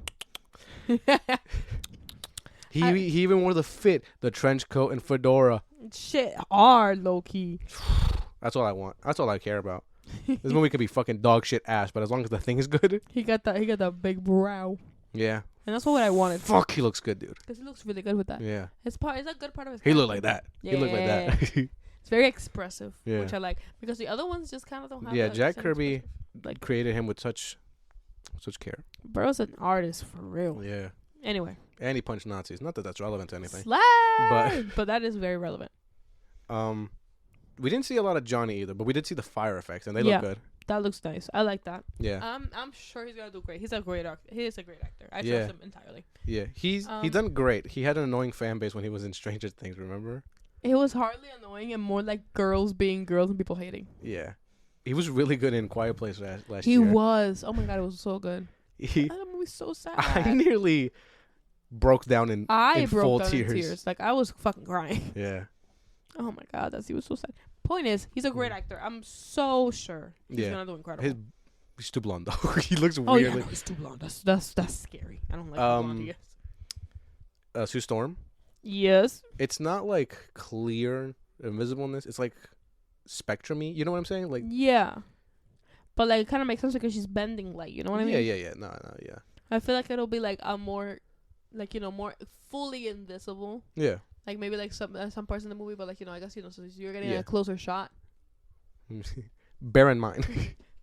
He even wore the fit, the trench coat and fedora. Shit hard, low key. That's all I want. That's all I care about. This movie could be fucking dog shit ass, but as long as the thing is good. He got that big brow. Yeah. And that's what I wanted. Fuck, he looks good, dude. Because he looks really good with that. Yeah. It's a good part of his He looked like that. Yeah. He looked like that. It's very expressive, Yeah. which I like. Because the other ones just kind of don't have Yeah, that Jack same Kirby like created him with such care. Bro's an artist for real. Yeah. Anyway. And he punched Nazis. Not that that's relevant to anything. Slide! But that is very relevant. We didn't see a lot of Johnny either, but we did see the fire effects, and they look good. That looks nice. I like that. Yeah. I'm sure he's gonna do great. He's a great actor. He is a great actor. I Yeah. trust him entirely. Yeah. He done great. He had an annoying fan base when he was in Stranger Things, remember? It was hardly annoying and more like girls being girls and people hating. Yeah. He was really good in Quiet Place last year. He was. Oh my god, it was so good. That movie was so sad. I nearly broke down in full tears. Like I was fucking crying. Yeah. Oh my god, he was so sad. Point is, he's a great actor. I'm so sure he's gonna do incredible. He's too blonde though. He looks weird. Oh yeah, no, he's too blonde. That's scary. I don't like how blonde he is. Sue Storm. Yes. It's not like clear invisibleness. It's like spectrum-y. You know what I'm saying? Like yeah, but like it kind of makes sense because she's bending light. You know what I mean? Yeah. No, yeah. I feel like it'll be like a more, like more fully invisible. Yeah. Like maybe like some parts in the movie, but like I guess so you're getting a closer shot. Bear in mind.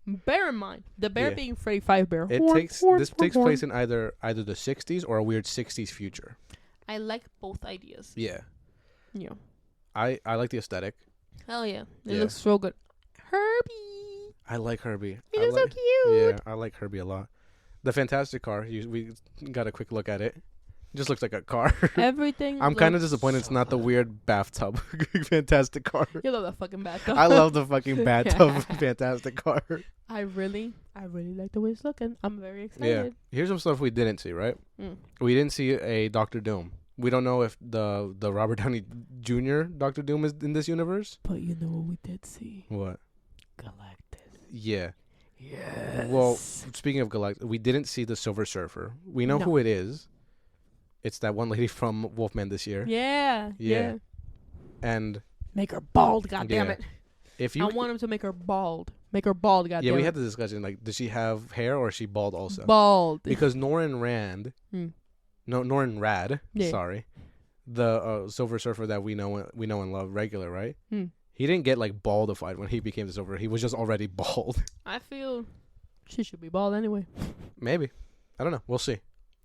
Bear in mind the bear being Freddy Five Bear. This takes place in either the 60s or a weird 60s future. I like both ideas. Yeah. Yeah. I like the aesthetic. Hell yeah. It looks so good. Herbie. I like Herbie. He looks so cute. Yeah, I like Herbie a lot. The Fantastic Car. We got a quick look at it. just looks like a car. Everything. I'm kind of disappointed it's not the weird bathtub Fantastic Car. You love that fucking bathtub. I love the fucking bathtub Fantastic Car. I really like the way it's looking. I'm very excited. Yeah. Here's some stuff we didn't see, right? We didn't see a Doctor Doom. We don't know if the Robert Downey Jr. Doctor Doom is in this universe. But you know what we did see? What? Galactus. Yeah. Yes. Well, speaking of Galactus, we didn't see the Silver Surfer. We know who it is. It's that one lady from Wolfman this year. Yeah. And make her bald, goddammit. If you I want him to make her bald. Make her bald, goddammit. Yeah, we had the discussion, like, does she have hair or is she bald also? Bald. Because Norrin Rad, sorry. The Silver Surfer that we know and love regular, right? He didn't get like baldified when he became the Silver. He was just already bald. I feel she should be bald anyway. Maybe. I don't know. We'll see.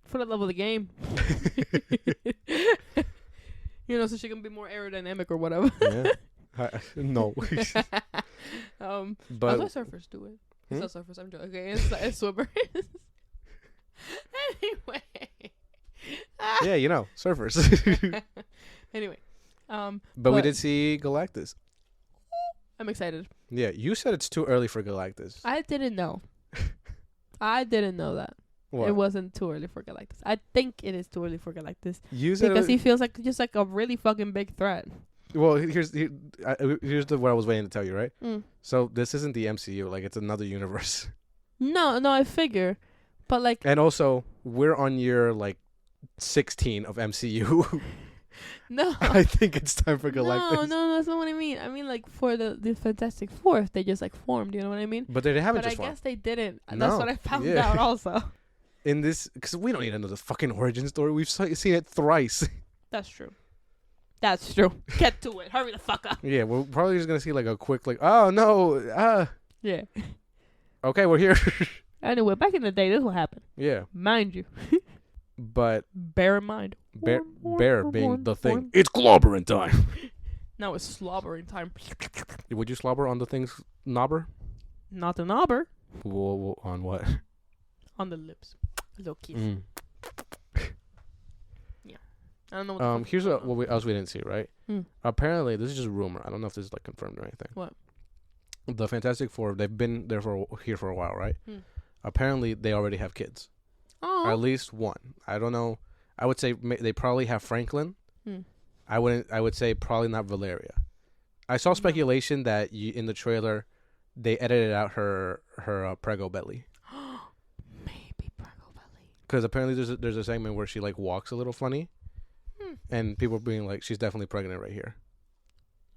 For the love of the game. So she can be more aerodynamic or whatever. Yeah. No. But that's why surfers do it. It's not surfers, I'm joking. Okay, it's swimmers. Anyway. Yeah, surfers. Anyway. But we did see Galactus. I'm excited. Yeah, you said it's too early for Galactus. I didn't know. I didn't know that. What? It wasn't too early for Galactus. I think it is too early for Galactus. Because he feels like just like a really fucking big threat. Well, here's what I was waiting to tell you, right? So this isn't the MCU. Like, it's another universe. No, I figure. But like... And also, we're on year, 16 of MCU. No. I think it's time for Galactus. No, that's not what I mean. I mean, for the Fantastic Four, if they just, formed, you know what I mean? But they haven't just formed. I guess they didn't. No. That's what I found out also. In this... Because we don't need another fucking origin story. We've seen it thrice. That's true. Get to it. Hurry the fuck up. Yeah, we're probably just going to see, a quick, oh, no. Yeah. Okay, we're here. Anyway, back in the day, this will happen. Yeah. Mind you. But bear in mind. Bear being the thing. It's globbering time. Now it's slobbering time. Would you slobber on the thing's knobber? Not the knobber. Whoa, on what? On the lips. A little kiss. Yeah. I don't know what here's what else we didn't see, right? Apparently, this is just rumor. I don't know if this is confirmed or anything. What? The Fantastic Four, they've been there here for a while, right? Apparently, they already have kids. Oh. Or at least one. I don't know. I would say they probably have Franklin. I would say probably not Valeria. I saw speculation that in the trailer, they edited out her prego belly. Maybe prego belly. Because apparently there's a segment where she walks a little funny, and people being like, she's definitely pregnant right here.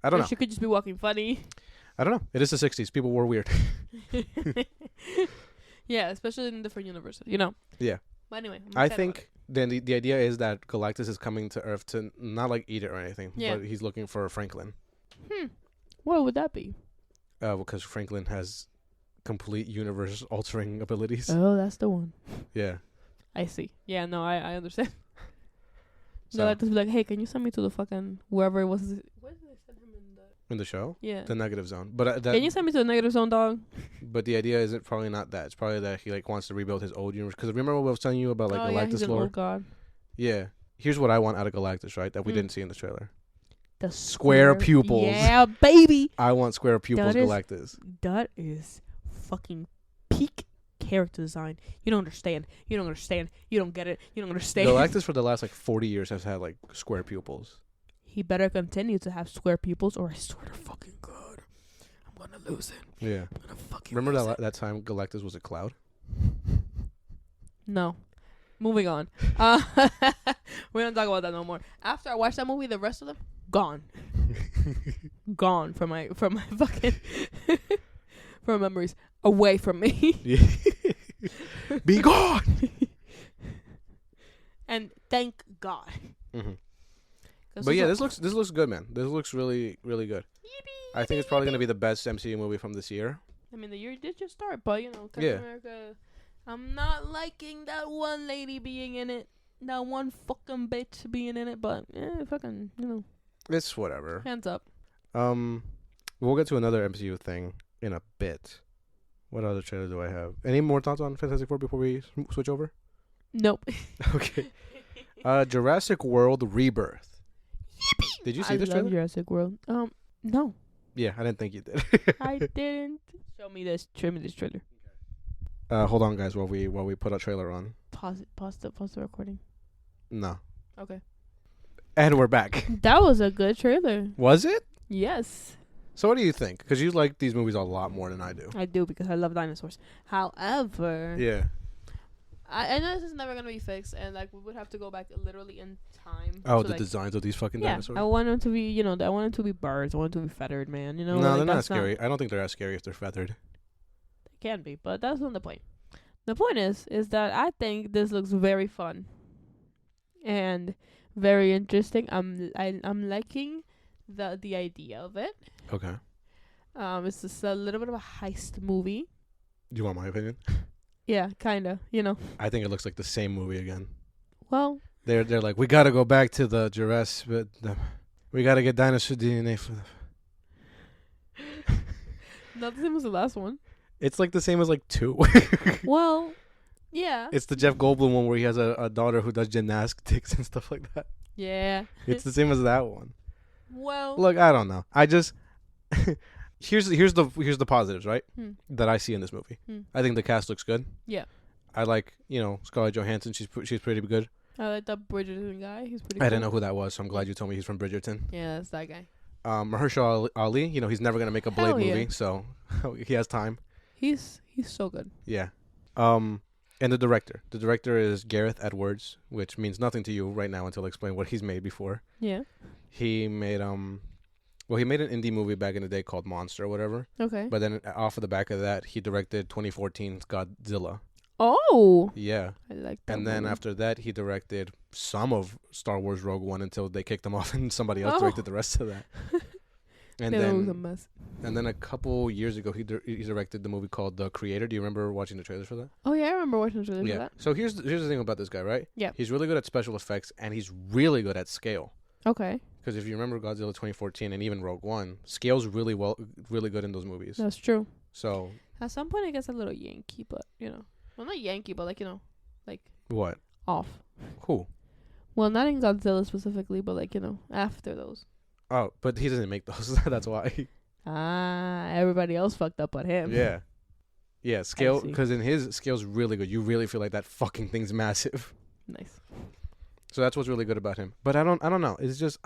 I don't know. She could just be walking funny. I don't know. It is the 60s. People were weird. Yeah, especially in different universes, Yeah. But anyway, I think then the idea is that Galactus is coming to Earth to not eat it or anything, but he's looking for Franklin. What would that be? Because Franklin has complete universe-altering abilities. Oh, that's the one. Yeah. I see. Yeah, no, I understand. So Galactus be like, hey, can you send me to the fucking wherever it was? Where did they send him in the show? Yeah. The negative zone. But can you send me to the negative zone, dog? But the idea isn't probably not that. It's probably that he wants to rebuild his old universe. Because remember what I was telling you about Galactus yeah, he's lore? an old god. Yeah. Here's what I want out of Galactus, right? That we didn't see in the trailer. The square pupils. Yeah, baby. I want square pupils Galactus. That is fucking peak character design. You don't understand. You don't get it. You don't understand. Galactus for the last 40 years has had square pupils. He better continue to have square pupils or I swear to fucking God, I'm gonna lose it. Yeah. I'm gonna fucking remember that time Galactus was a cloud? No. Moving on. We don't talk about that no more. After I watched that movie, the rest of them gone. Gone from my fucking from memories away from me. Be gone. And thank God. But yeah, this looks good, man. This looks really, really good. I think it's probably gonna be the best MCU movie from this year. I mean, the year did just start, but Captain America. I'm not liking that one lady being in it. That one fucking bitch being in it, but fucking, It's whatever. Hands up. We'll get to another MCU thing in a bit. What other trailer do I have? Any more thoughts on Fantastic Four before we switch over? Nope. Okay. Jurassic World Rebirth. Yippee! Did you see this trailer? Jurassic World. No. Yeah, I didn't think you did. I didn't. Show me this trailer. Hold on, guys, while we put a trailer on. Pause the recording. No. Okay. And we're back. That was a good trailer. Was it? Yes. So what do you think? Because you like these movies a lot more than I do. I do, because I love dinosaurs. However, yeah, I know this is never gonna be fixed, and like we would have to go back literally in time. Oh, the designs of these fucking dinosaurs. I want them to be, I want them to be birds. I want them to be feathered, man. No, like, they're not scary. I don't think they're as scary if they're feathered. They can be, but that's not the point. The point is that I think this looks very fun and very interesting. I'm liking the idea of it. Okay. It's just a little bit of a heist movie. Do you want my opinion? Yeah, kinda. I think it looks like the same movie again. Well, they're like, we gotta go back to the Jurassic, but we gotta get dinosaur DNA for the. Not the same as the last one. It's like the same as like 2. Well, yeah. It's the Jeff Goldblum one where he has a daughter who does gymnastics and stuff like that. Yeah. It's the same as that one. Well, look, I don't know. I just here's the positives, right? That I see in this movie. I think the cast looks good. Yeah. I like, Scarlett Johansson. She's pretty good. I like that Bridgerton guy. He's pretty I cool. didn't know who that was, so I'm glad you told me he's from Bridgerton. Yeah, that's that guy. Mahershala Ali, he's never gonna make a Blade movie, so he has time. He's so good. Yeah. And the director. The director is Gareth Edwards, which means nothing to you right now until I explain what he's made before. Yeah. He made he made an indie movie back in the day called Monster or whatever. Okay. But then off of the back of that, he directed 2014's Godzilla. Oh. Yeah. I like that. And then after that, he directed some of Star Wars Rogue One until they kicked him off and somebody else directed the rest of that. And then it was a mess. And then a couple years ago, he directed the movie called The Creator. Do you remember watching the trailers for that? Oh yeah, I remember watching the trailers for that. So here's the thing about this guy, right? Yeah. He's really good at special effects, and he's really good at scale. Okay. Because if you remember Godzilla 2014 and even Rogue One, scale's really good in those movies. That's true. So at some point, it gets a little Yankee, but well, not Yankee, but like what? Off. Who? Well, not in Godzilla specifically, but after those. Oh, but he doesn't make those. That's why. Everybody else fucked up but him. Yeah. Yeah, scale, because in his, scale's really good. You really feel like that fucking thing's massive. Nice. So that's what's really good about him. But I don't know. It's just,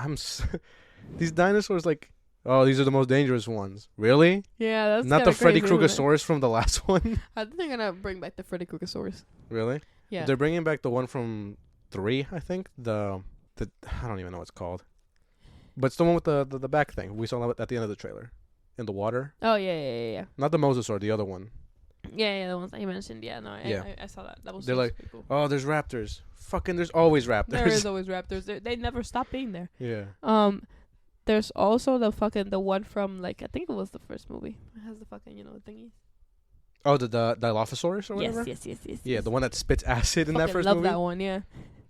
these dinosaurs, like, oh, these are the most dangerous ones. Really? Yeah, that's not the Freddy crazy, Kruegersaurus from the last one. I think they're gonna bring back the Freddy Kruegersaurus. Really? Yeah. They're bringing back the one from 3, I think. The I don't even know what it's called. But it's the one with the back thing. We saw that at the end of the trailer. In the water. Oh, yeah. Not the Mosasaur, the other one. Yeah, the ones that you mentioned. Yeah, no, I saw that. That was They're like, cool. Oh, there's raptors. Fucking, there's always raptors. There is always raptors. They never stop being there. Yeah. There's also the one from, I think it was the first movie. It has the fucking, thingy. Oh, the Dilophosaurus or whatever? Yes. Yeah, the one that spits acid in that first love movie? that one, yeah.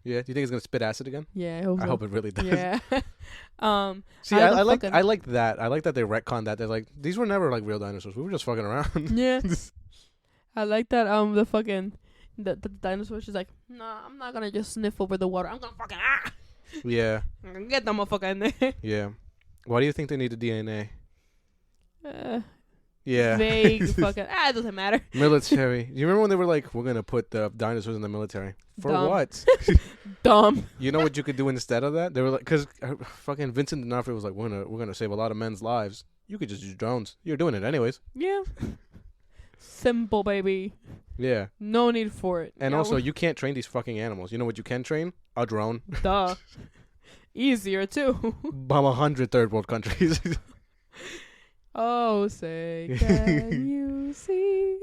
Yeah, do you think it's gonna spit acid again? Yeah, I hope it really does. Yeah. See, I like that. I like that they retconned that. They're like, these were never like real dinosaurs. We were just fucking around. Yeah. I like that. The dinosaur. She's like, nah, I'm not gonna just sniff over the water. I'm gonna fucking Yeah. I'm gonna get that motherfucker in there. Yeah. Why do you think they need the DNA? Yeah. Vague fucking. It doesn't matter. Military. You remember when they were like, we're gonna put the dinosaurs in the military? For Dumb. what? Dumb. You know what you could do instead of that? They were like, because fucking Vincent D'Onofrio was like, we're gonna save a lot of men's lives. You could just use drones. You're doing it anyways. Yeah. Simple, baby. Yeah. No need for it. And also, you can't train these fucking animals. You know what you can train? A drone. Duh. Easier too. Bomb 100 third world countries. Oh, say, can you see?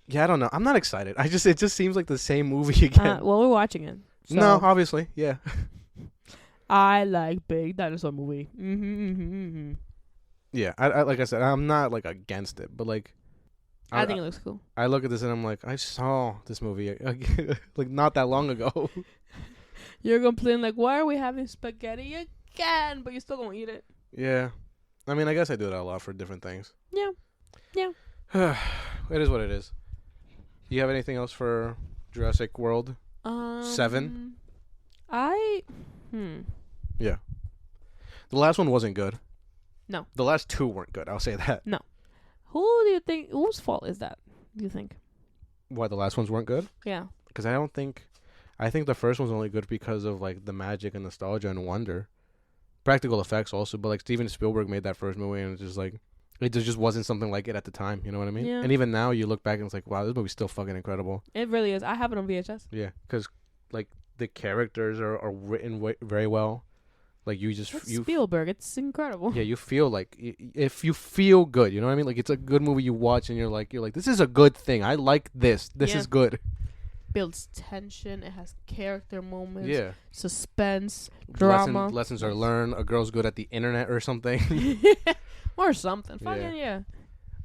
Yeah, I don't know. I'm not excited. It just seems like the same movie again. Well, we're watching it. So. No, obviously, yeah. I like big dinosaur movie. Yeah, I like I said, I'm not like against it, but like, I think it looks cool. I look at this and I'm like, I saw this movie like not that long ago. You're complaining like, why are we having spaghetti again? But you still gonna eat it. Yeah. I mean, I guess I do that a lot for different things. Yeah. It is what it is. You have anything else for Jurassic World? 7? Yeah. The last one wasn't good. No. The last two weren't good. I'll say that. No. Who do you think? Whose fault is that? Do you think? Why the last ones weren't good? Yeah. Because I think the first one's only good because of like the magic and nostalgia and wonder, practical effects also. But like Steven Spielberg made that first movie, and it's just like it just wasn't something like it at the time. You know what I mean? Yeah. And even now, you look back and it's like, wow, this movie's still fucking incredible. It really is. I have it on VHS. Yeah, because like the characters are written very well. Like you Spielberg. It's incredible. Yeah, you feel like if you feel good, you know what I mean? Like it's a good movie you watch and you're like this is a good thing. I like this. This is good. Builds tension. It has character moments. Yeah. Suspense, drama. Lessons are learned. A girl's good at the internet or something. Or something. Fucking yeah.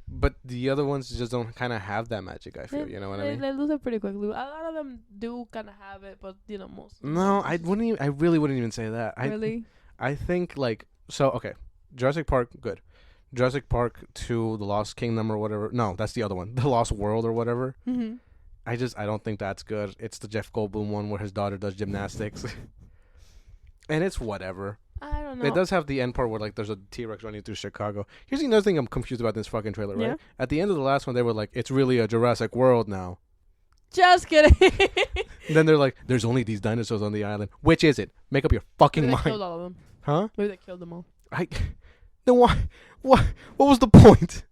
But the other ones just don't kind of have that magic, I feel. You know what I mean? They lose it pretty quickly. A lot of them do kind of have it, but most. No, I really wouldn't even say that. Really? I think okay, Jurassic Park, good. Jurassic Park 2, The Lost Kingdom or whatever. No, that's the other one. The Lost World or whatever. Mm-hmm. I don't think that's good. It's the Jeff Goldblum one where his daughter does gymnastics. And it's whatever. I don't know. It does have the end part where like there's a T-Rex running through Chicago. Here's another thing I'm confused about this fucking trailer, right? Yeah. At the end of the last one, they were like, it's really a Jurassic World now. Just kidding. Then they're like, there's only these dinosaurs on the island. Which is it? Make up your fucking mind. Maybe they killed all of them. Huh? Maybe they killed them all. Then why? What was the point?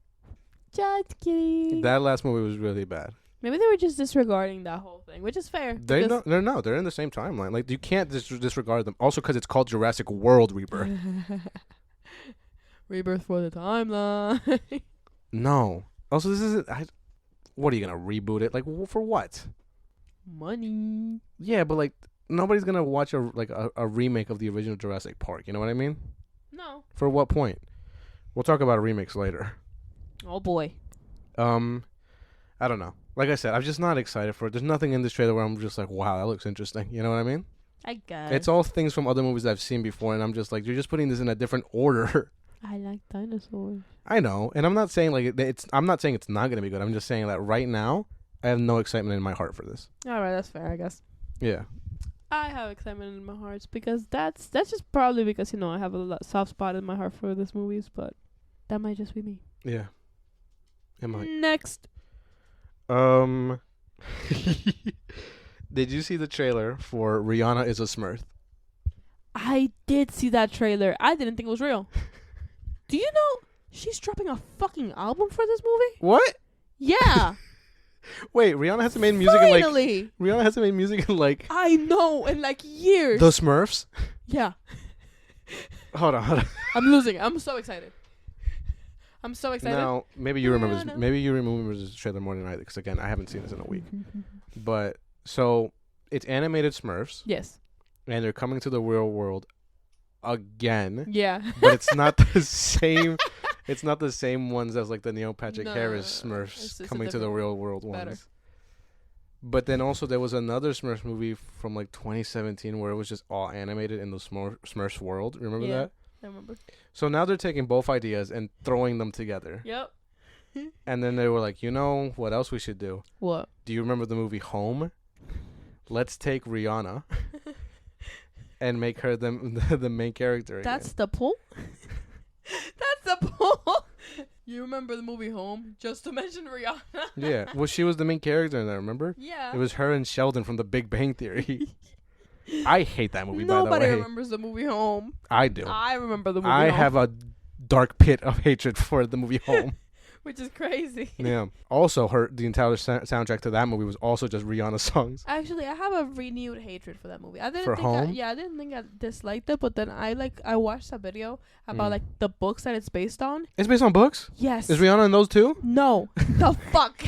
Just kidding. That last movie was really bad. Maybe they were just disregarding that whole thing, which is fair. They're in the same timeline. Like you can't disregard them. Also, because it's called Jurassic World Rebirth. Rebirth for the timeline. No. Also, this isn't. What are you gonna reboot it? Like for what? Money. Yeah, but like nobody's gonna watch a remake of the original Jurassic Park. You know what I mean? No. For what point? We'll talk about remakes later. Oh boy. I don't know. Like I said, I'm just not excited for it. There's nothing in this trailer where I'm just like, wow, that looks interesting. You know what I mean? I guess. It's all things from other movies I've seen before, and I'm just like, you're just putting this in a different order. I like dinosaurs. I know, and I'm not saying I'm not saying it's not gonna be good. I'm just saying that right now, I have no excitement in my heart for this. All right, that's fair, I guess. Yeah. I have excitement in my heart because that's just probably because I have a soft spot in my heart for these movies, but that might just be me. Yeah. It might. Next. Did you see the trailer for Rihanna is a Smurf? I did see that trailer. I didn't think it was real. Do you know she's dropping a fucking album for this movie? What? Yeah. Wait, Rihanna hasn't made music Rihanna hasn't made music in I know, in years. The Smurfs? Yeah. Hold on. I'm losing it. I'm so excited. Now, maybe you remember this. Maybe you remember this trailer more than I do, because again, I haven't seen this in a week. But so it's animated Smurfs. Yes. And they're coming to the real world again. Yeah. But it's not the same. It's not the same ones as the Neil Patrick Harris Smurfs coming to the real world ones. But then also there was another Smurfs movie from 2017 where it was just all animated in the Smurfs world. Remember that? I remember. So now they're taking both ideas and throwing them together. Yep. And then they were like, you know what else we should do? What? Do you remember the movie Home? Let's take Rihanna and make her the main character again. That's the pull? That's the pull? You remember the movie Home? Just to mention Rihanna. Yeah. Well, she was the main character in that, remember? Yeah. It was her and Sheldon from The Big Bang Theory. I hate that movie, by the way. Nobody remembers the movie Home. I do. I remember the movie Home. I have a dark pit of hatred for the movie Home. Which is crazy. Yeah. Also, the entire soundtrack to that movie was also just Rihanna songs. Actually, I have a renewed hatred for that movie. I didn't think I disliked it, but then I watched a video about the books that it's based on. It's based on books? Yes. Is Rihanna in those too? No. The fuck?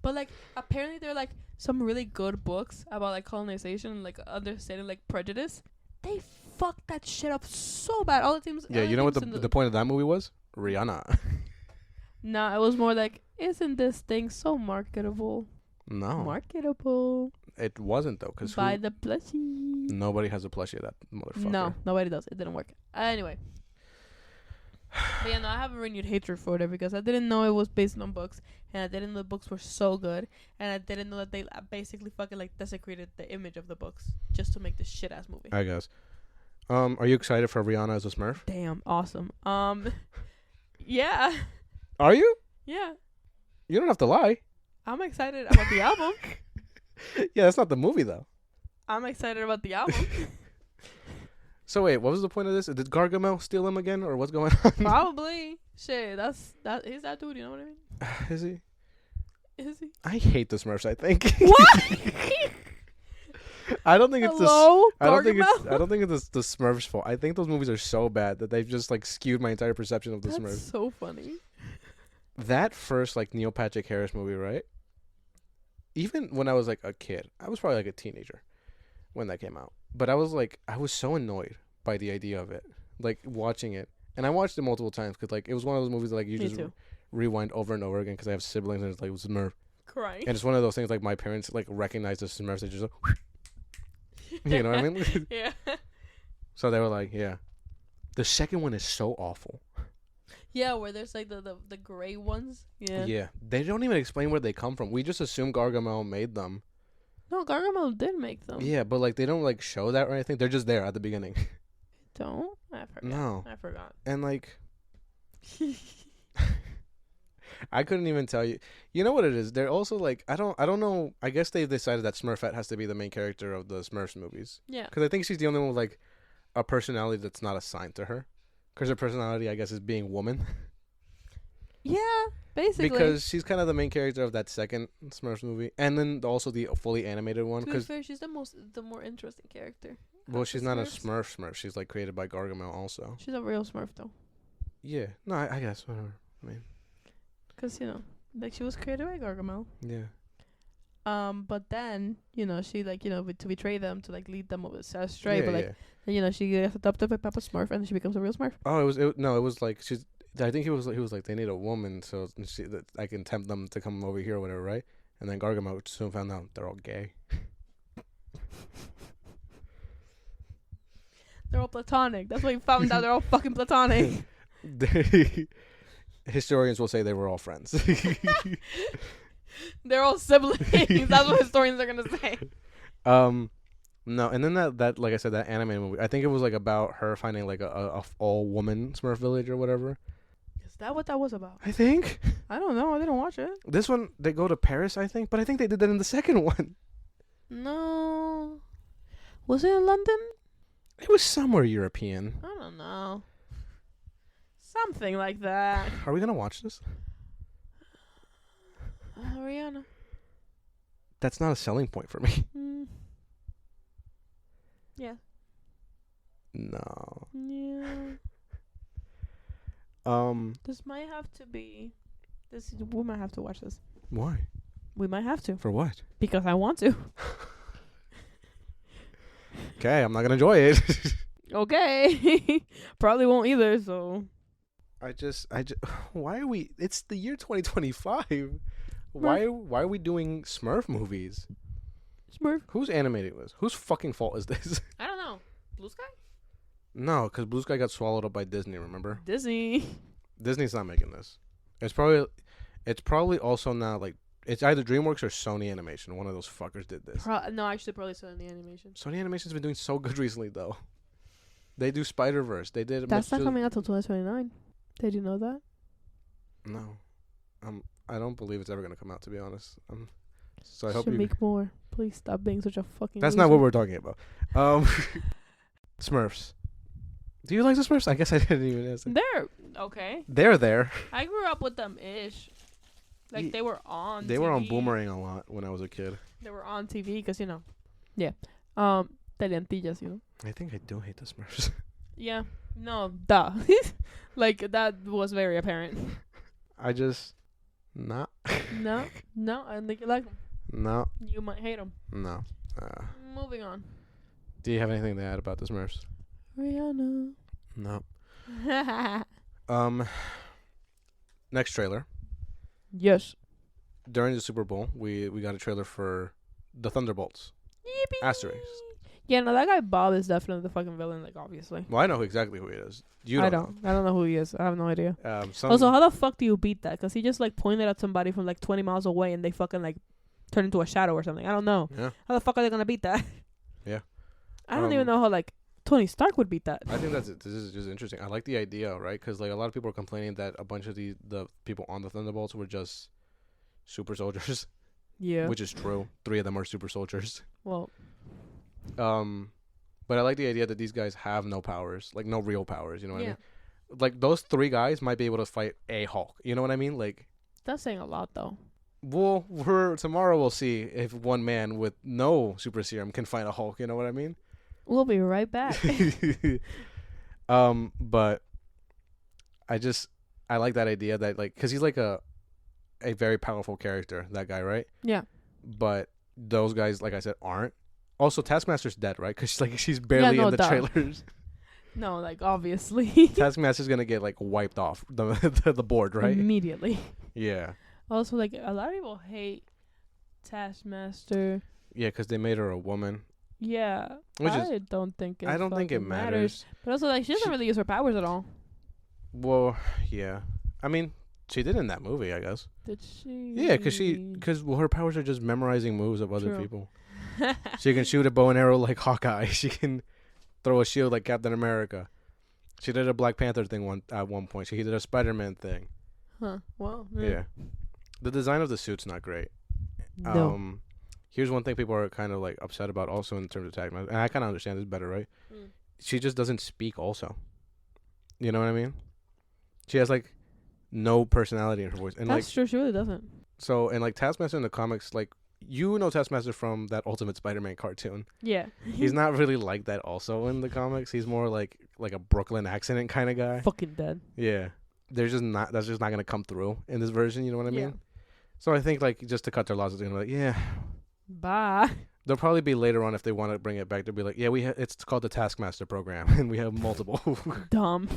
But apparently they're some really good books about colonization and understanding prejudice. They fucked that shit up so bad. All the teams. Yeah, you know what the point of that movie was? Rihanna. No, it was more isn't this thing so marketable? No. Marketable. It wasn't though, because buy the plushie. Nobody has a plushie of that motherfucker. No, nobody does. It didn't work. Anyway. But yeah, no, I have a renewed hatred for it because I didn't know it was based on books, and I didn't know the books were so good, and I didn't know that they basically fucking like desecrated the image of the books just to make this shit ass movie. I guess. Are you excited for Rihanna as a Smurf? Damn, awesome. Yeah. Are you? Yeah. You don't have to lie. I'm excited about the album. Yeah, that's not the movie though. I'm excited about the album. So wait, what was the point of this? Did Gargamel steal him again, or what's going on? Probably. Shit, he's that dude. You know what I mean? Is he? Is he? I hate the Smurfs. I think. What? I don't think it's Hello? I don't think it's the Smurfs' fault. I think those movies are so bad that they've just like skewed my entire perception of the Smurfs. That's so funny. That first like Neil Patrick Harris movie, right? Even when I was like a kid, I was probably like a teenager when that came out. But I was so annoyed by the idea of it, like watching it, and I watched it multiple times because like it was one of those movies that like you Me just too. rewind over and over again because I have siblings and it's like Smurf, Crying. and it's one of those things like my parents like recognize the Smurfs, they just like, you know what I mean? Yeah. So they were like, yeah. The second one is so awful. Yeah, where there's like the gray ones. Yeah. Yeah. They don't even explain where they come from. We just assume Gargamel made them. No, Gargamel did make them. Yeah, but like they don't like show that or anything. They're just there at the beginning. Don't? I forgot. No. I forgot. And like I couldn't even tell you. You know what it is? They're also like I don't know. I guess they've decided that Smurfette has to be the main character of the Smurfs movies. Yeah. Because I think she's the only one with like a personality that's not assigned to her. Because her personality, I guess, is being woman. Yeah, basically. Because she's kind of the main character of that second Smurfs movie, and then also the fully animated one. To be fair, she's the more interesting character. Well, she's not a Smurf. She's like created by Gargamel also. She's a real Smurf though. Yeah. No, I guess whatever. I mean. Because like she was created by Gargamel. Yeah. But then she like to betray them to like lead them astray. Yeah, but like she gets adopted by Papa Smurf and then she becomes a real Smurf. Oh, it was like she's. I think he was like they need a woman so that I can tempt them to come over here or whatever, right? And then Gargamel soon found out they're all gay. They're all platonic. That's why he found out they're all fucking platonic. Historians will say they were all friends. They're all siblings. That's what historians are gonna say. No, and then that like I said, that anime movie. I think it was like about her finding like a all woman Smurf village or whatever. Is that what that was about? I think. I don't know. I didn't watch it. This one they go to Paris, I think, but I think they did that in the second one. No. Was it in London? It was somewhere European. I don't know. Something like that. Are we gonna watch this? Rihanna. That's not a selling point for me. Yeah. No. Yeah. This might have to be. We might have to watch this. Why? We might have to. For what? Because I want to. Okay, I'm not gonna enjoy it. Okay. Probably won't either. So. I just. Why are we? It's the year 2025. Why are we doing Smurf movies? Smurf. Who's animating this? Whose fucking fault is this? I don't know. Blue Sky? No, because Blue Sky got swallowed up by Disney. Remember? Disney. Disney's not making this. It's probably also now like it's either DreamWorks or Sony Animation. One of those fuckers did this. No, actually, probably Sony Animation. Sony Animation's been doing so good recently, though. They do Spider-Verse. They did. That's not coming out till 2029. Did you know that? No, I don't believe it's ever gonna come out. To be honest, so I hope you you make more. Please stop being such a fucking. That's loser. not what we're talking about. Smurfs. Do you like the Smurfs? I guess I didn't even answer. They're okay. They're there. I grew up with them ish. Like they were on. They TV. were on Boomerang a lot when I was a kid. They were on TV because yeah. Teleantillas, I think I do hate the Smurfs. Yeah. No, duh. Like that was very apparent. I just no. No, I don't think you like them. No. You might hate them. No. Moving on. Do you have anything to add about the Smurfs? Rihanna. No. Next trailer. Yes. During the Super Bowl, we got a trailer for the Thunderbolts. Yippee! Asterisk. Yeah, no, that guy Bob is definitely the fucking villain, like, obviously. Well, I know exactly who he is. I don't know who he is. I have no idea. Also, how the fuck do you beat that? Because he just, like, pointed at somebody from, like, 20 miles away and they fucking, like, turn into a shadow or something. I don't know. Yeah. How the fuck are they going to beat that? Yeah. I don't even know how, like, Tony Stark would beat that. I think this is just interesting. I like the idea, right? Because, like, a lot of people are complaining that a bunch of the people on the Thunderbolts were just super soldiers. Yeah. Which is true. 3 of them are super soldiers. Well. But I like the idea that these guys have no powers, like no real powers. You know what I mean? Like those 3 guys might be able to fight a Hulk. You know what I mean? Like that's saying a lot, though. Well, tomorrow we'll see if one man with no super serum can fight a Hulk. You know what I mean? We'll be right back. But I like that idea that like because he's like a very powerful character, that guy, right? Yeah. But those guys, like I said, aren't. Also, Taskmaster's dead, right? Because she's barely in the trailers. No, like, obviously. Taskmaster's gonna get like wiped off the board, right? Immediately. Yeah. Also, like, a lot of people hate Taskmaster. Yeah, because they made her a woman. Yeah. I don't think it matters. But also, like, she doesn't really use her powers at all. Well, yeah. I mean, she did in that movie, I guess. Did she? Yeah, because her powers are just memorizing moves of other people. She can shoot a bow and arrow like Hawkeye. She can throw a shield like Captain America. She did a Black Panther thing at one point. She did a Spider-Man thing. Huh. Well. Yeah. The design of the suit's not great. No. Here's one thing people are kind of like upset about also in terms of Taskmaster, and I kind of understand this better, right? She just doesn't speak also. You know what I mean? She has like no personality in her voice. And that's true. She really doesn't. So, and like Taskmaster in the comics, like, you know Taskmaster from that Ultimate Spider-Man cartoon. Yeah. He's not really like that also in the comics. He's more like a Brooklyn accident kind of guy. Fucking dead. Yeah. That's just not going to come through in this version, you know what I mean? So I think like just to cut their losses, they're going to be like, yeah. Bye. There'll probably be later on if they want to bring it back, they'll be like, yeah, it's called the Taskmaster program and we have multiple. Dumb.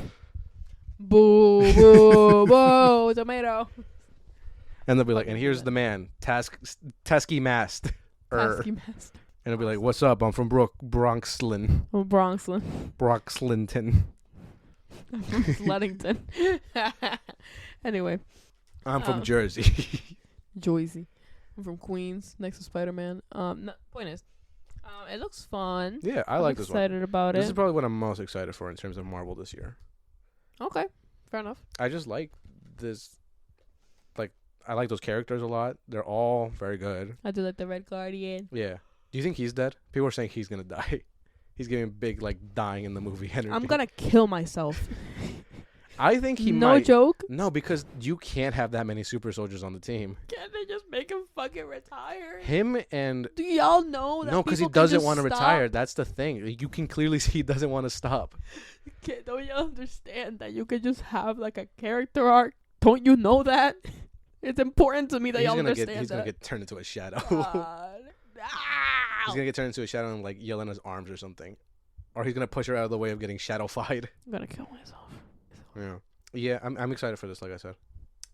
Boo, boo, boo, tomato. And they'll be like, and here's the man, Tasky Mast. Tasky Mast. And it'll be like, what's up? I'm from Bronxlin. Oh, Bronxlin. Bronxlinton. I'm from Sleddington. Anyway. I'm from Jersey. Jersey. I'm from Queens, next to Spider-Man. Point is, it looks fun. Yeah, I like this one. I'm excited about it. This is probably what I'm most excited for in terms of Marvel this year. Okay, fair enough. I just like this. Like, I like those characters a lot. They're all very good. I do like the Red Guardian. Yeah. Do you think he's dead? People are saying he's gonna die. He's getting big, like, dying in the movie energy. I'm gonna kill myself. I think he might. No joke? No, because you can't have that many super soldiers on the team. Can't they just make him fucking retire? Him and... Do y'all know that? No, because he doesn't want to retire. That's the thing. You can clearly see he doesn't want to stop. Don't you understand that you could just have like a character arc? Don't you know that? It's important to me that y'all understand that. He's going to get turned into a shadow. He's going to get turned into a shadow and like yell in his arms or something. Or he's going to push her out of the way of getting shadow-fied. I'm going to kill myself. Yeah, I'm excited for this, like I said.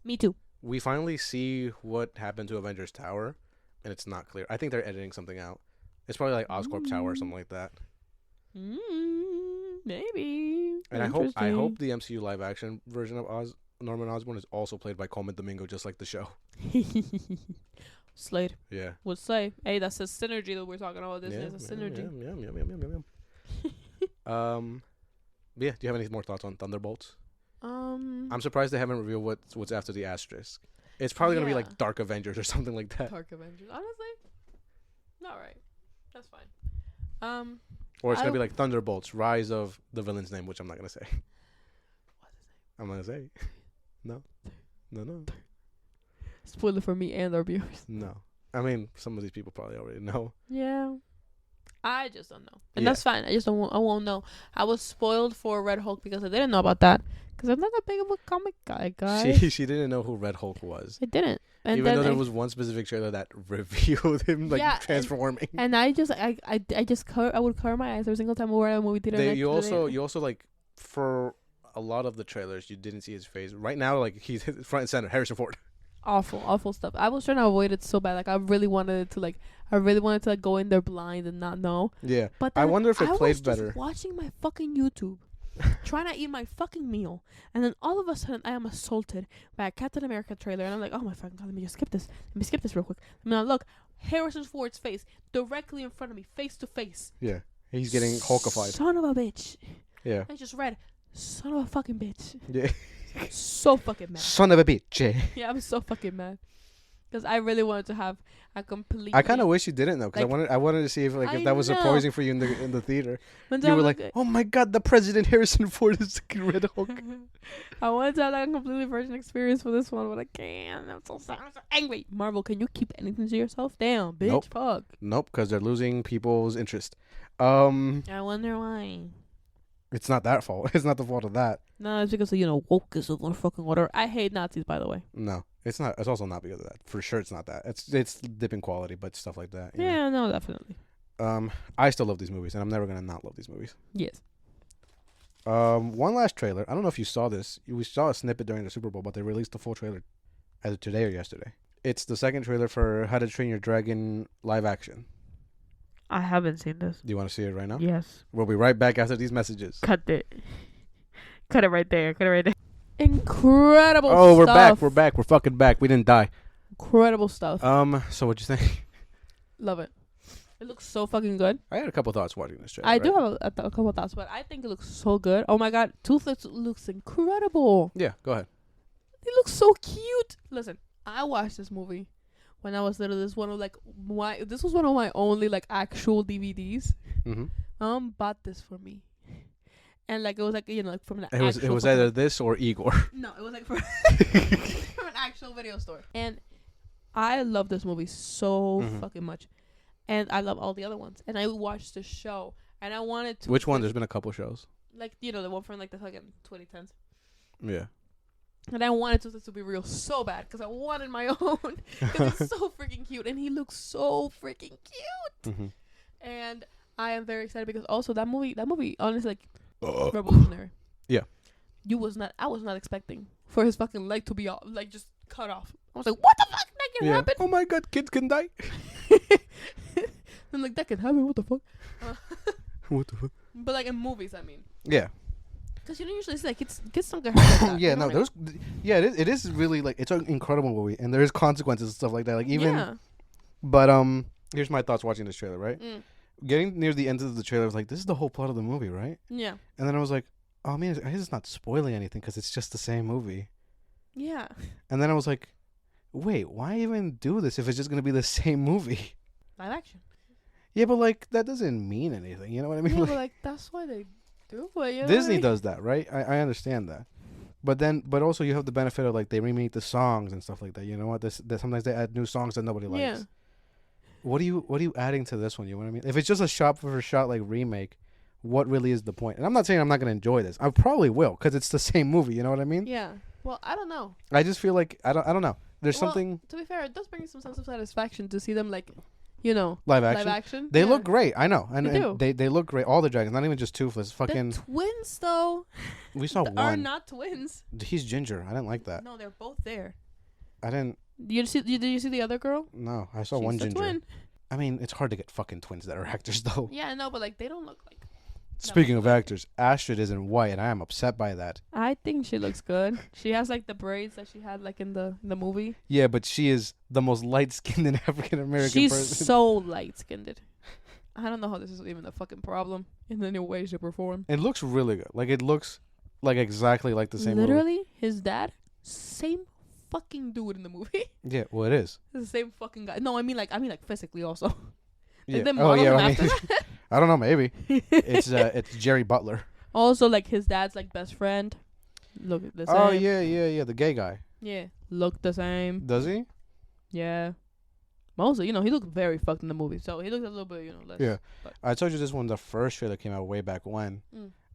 Me too. We finally see what happened to Avengers Tower, and it's not clear. I think they're editing something out. It's probably like Oscorp Tower or something like that. Maybe. And I hope the MCU live action version of Norman Osborn is also played by Coleman Domingo, just like the show. Slade. Yeah. Would say, hey, that's a synergy that we're talking about. This is a synergy. Yeah. Do you have any more thoughts on Thunderbolts? I'm surprised they haven't revealed what's after the asterisk. It's probably gonna be like Dark Avengers or something like that. Dark Avengers, honestly, not right. That's fine. Or it's gonna be like Thunderbolts: Rise of the villain's name, which I'm not gonna say. What's his name? I'm gonna say. No. Spoiler for me and our viewers. No, I mean some of these people probably already know. Yeah. I just don't know. And that's fine. I won't know. I was spoiled for Red Hulk because I didn't know about that. Because I'm not that big of a comic guy, guys. She didn't know who Red Hulk was. I didn't. And even though there was one specific trailer that revealed him transforming. And I would cover my eyes every single time we were at a movie theater. You also like for a lot of the trailers you didn't see his face. Right now, like he's front and center, Harrison Ford. Awful stuff. I was trying to avoid it so bad. Like I really wanted to like go in there blind and not know. Yeah. But I wonder if it played better. I was just watching my fucking YouTube, trying to eat my fucking meal, and then all of a sudden I am assaulted by a Captain America trailer, and I'm like, oh my fucking god, let me just skip this. Let me skip this real quick. And then look, Harrison Ford's face directly in front of me, face to face. Yeah. He's getting Hulkified. Son of a bitch. Yeah. I just read, son of a fucking bitch. Yeah. So fucking mad. Son of a bitch. Yeah, I'm so fucking mad. Because I really wanted to have a complete. I kind of wish you didn't though, because I wanted to see if if that was surprising for you in the theater. You were like, oh my god, the President Harrison Ford is Red Hulk. I wanted to have like a completely virgin experience for this one, but I can't. I'm so sad. I'm so angry. Marvel, can you keep anything to yourself? Damn, bitch, nope. Fuck. Nope, because they're losing people's interest. I wonder why. It's not that fault. It's not the fault of that. No, it's because of, woke is over fucking whatever. I hate Nazis, by the way. No, it's not. It's also not because of that. For sure, it's not that. It's dipping quality, but stuff like that. Yeah, no, definitely. I still love these movies, and I'm never gonna not love these movies. Yes. One last trailer. I don't know if you saw this. We saw a snippet during the Super Bowl, but they released the full trailer either today or yesterday. It's the second trailer for How to Train Your Dragon live action. I haven't seen this. Do you want to see it right now? Yes. We'll be right back after these messages. Cut it. Cut it right there. Incredible stuff. Oh, we're back. We're back. We're fucking back. We didn't die. Incredible stuff. So what'd you think? Love it. It looks so fucking good. I had a couple thoughts watching this trailer. I do have a couple of thoughts, but I think it looks so good. Oh my god, Toothless looks incredible. Yeah, go ahead. It looks so cute. Listen, I watched this movie when I was little. This was one of my only like actual DVDs. Mm-hmm. Bought this for me, and like it was like like from an. It was either this or Igor. No, it was like from an actual video store, and I love this movie so fucking much, and I love all the other ones, and I watched the show, and I wanted to. Which one? There's been a couple shows. Like the one from like the fucking 2010s. Yeah. And I wanted this to be real so bad because I wanted my own because it's so freaking cute and he looks so freaking cute. Mm-hmm. And I am very excited because also that movie honestly like revolutionary. Yeah. I was not expecting for his fucking leg to be off, like just cut off. I was like, what the fuck? That can happen? Oh my god, kids can die. I'm like, that can happen? What the fuck? What the fuck? But like in movies, I mean. Yeah. Because you don't usually see like kids don't get hurt like that. Yeah, no, it is really like it's an incredible movie and there is consequences and stuff like that. Like even, but here's my thoughts watching this trailer. Right, getting near the end of the trailer, I was like, this is the whole plot of the movie, right? Yeah. And then I was like, oh man, I guess it's not spoiling anything because it's just the same movie. Yeah. And then I was like, wait, why even do this if it's just gonna be the same movie? Live action. Yeah, but like that doesn't mean anything. You know what I mean? Yeah, but like that's why they. Disney does that, right? I understand that, but also you have the benefit of like they remake the songs and stuff like that. You know what? Sometimes they add new songs that nobody likes. Yeah. What are you adding to this one? You know what I mean? If it's just a shot for shot like remake, what really is the point? And I'm not saying I'm not gonna enjoy this. I probably will because it's the same movie. You know what I mean? Yeah. Well, I don't know. I just feel like I don't know. There's something. To be fair, it does bring some sense of satisfaction to see them like. Live action. They look great. I know, and they look great. All the dragons, not even just Toothless. Fucking the twins, though. We saw one. Are not twins. He's ginger. I didn't like that. No, they're both there. I didn't. Did you see the other girl? No, I saw one ginger. Twin. I mean, it's hard to get fucking twins that are actors, though. Yeah, I know, but like they don't look like. Speaking of actors, Astrid is in white, and I am upset by that. I think she looks good. She has like the braids that she had like in the movie. Yeah, but she is the most light-skinned African American person. She's so light-skinned. I don't know how this is even a fucking problem in any way, shape, or form. It looks really good. Like it looks like exactly like the same. Literally, his dad, same fucking dude in the movie. Yeah, well, it is. It's the same fucking guy. No, I mean like physically also. Yeah. Oh yeah. I mean, I don't know. Maybe it's Jerry Butler. Also, like his dad's like best friend. Look the same. Oh yeah. The gay guy. Yeah, look the same. Does he? Yeah. Mostly, he looked very fucked in the movie, so he looked a little bit, less. Yeah. But I told you this one, the first trailer came out way back when.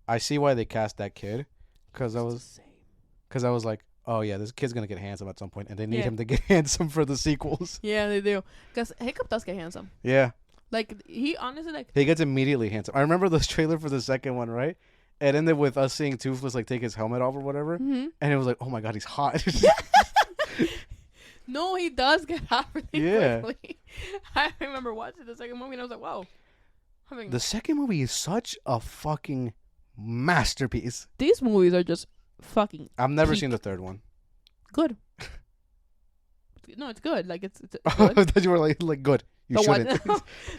I see why they cast that kid, because I was like, oh yeah, this kid's gonna get handsome at some point, and they need him to get handsome for the sequels. Yeah, they do. Because Hiccup does get handsome. Yeah. Like he honestly he gets immediately handsome. I remember this trailer for the second one, right? It ended with us seeing Toothless like take his helmet off or whatever, and it was like, oh my god, he's hot. No, he does get hot really Yeah. quickly. I remember watching the second movie and I was like, wow. The second movie is such a fucking masterpiece. These movies are just fucking I've never peak. seen the third one. Good. No, it's good. Like it's I good. thought you were like good. You shouldn't.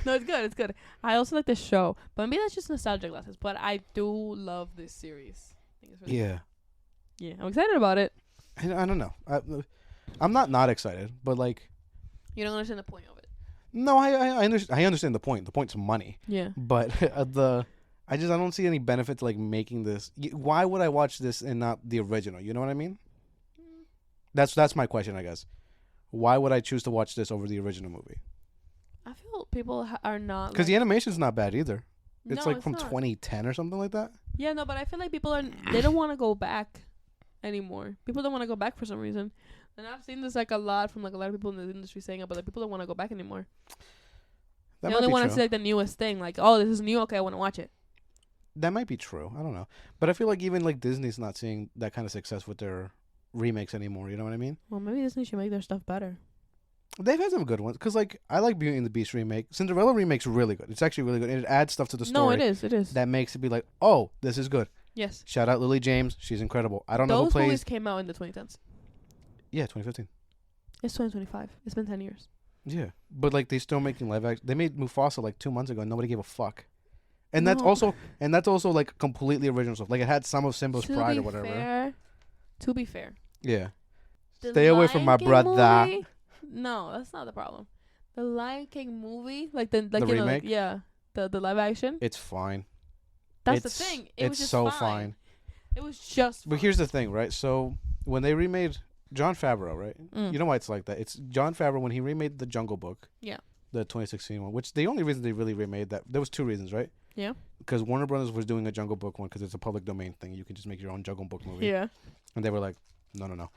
No, it's good. It's good. I also like the show, but maybe that's just nostalgia glasses. But I do love this series. I think it's really Yeah. Yeah, I'm excited about it. I don't know. I'm not excited, but like. You don't understand the point of it. No, I understand the point. The point's money. Yeah. But I don't see any benefit to like making this. Why would I watch this and not the original? You know what I mean? That's my question, I guess. Why would I choose to watch this over the original movie? I feel people are not Because the animation's not bad either. It's no, like from 2010 or something like that. Yeah, no, but I feel like people they don't want to go back anymore. People don't want to go back for some reason. And I've seen this like a lot from like a lot of people in the industry saying it, but like people don't want to go back anymore. They only want to see like the newest thing. Like, oh, this is new. Okay, I want to watch it. That might be true. I don't know. But I feel like even like Disney's not seeing that kind of success with their remakes anymore. You know what I mean? Well, maybe Disney should make their stuff better. They've had some good ones. Because like I like Beauty and the Beast remake. Cinderella remake's really good. It's actually really good. And it adds stuff to the story. No, it is. It is. That makes it be like, oh, this is good. Yes. Shout out Lily James. She's incredible. I don't know who plays. Those movies came out in the 2010s. Yeah, 2015. It's 2025. It's been 10 years. Yeah, but like they still making live action. They made Mufasa like 2 months ago, and nobody gave a fuck. And No. that's also like completely original stuff. Like it had some of Simba's pride or whatever. To be fair. Yeah. The Stay away from my Lion King brother. movie? No, that's not the problem. The Lion King movie, like the remake. know, like, yeah, the live action. It's fine. That's the thing. It was it's just so fine. It was just. But fine. here's the thing, right? So when they remade Jon Favreau, right? You know why it's like that? It's Jon Favreau when he remade the Jungle Book. Yeah. The 2016 one, which the only reason they really remade that, there was 2 reasons, right? Yeah. Because Warner Brothers was doing a Jungle Book one because it's a public domain thing. You can just make your own Jungle Book movie. Yeah. And they were like, no.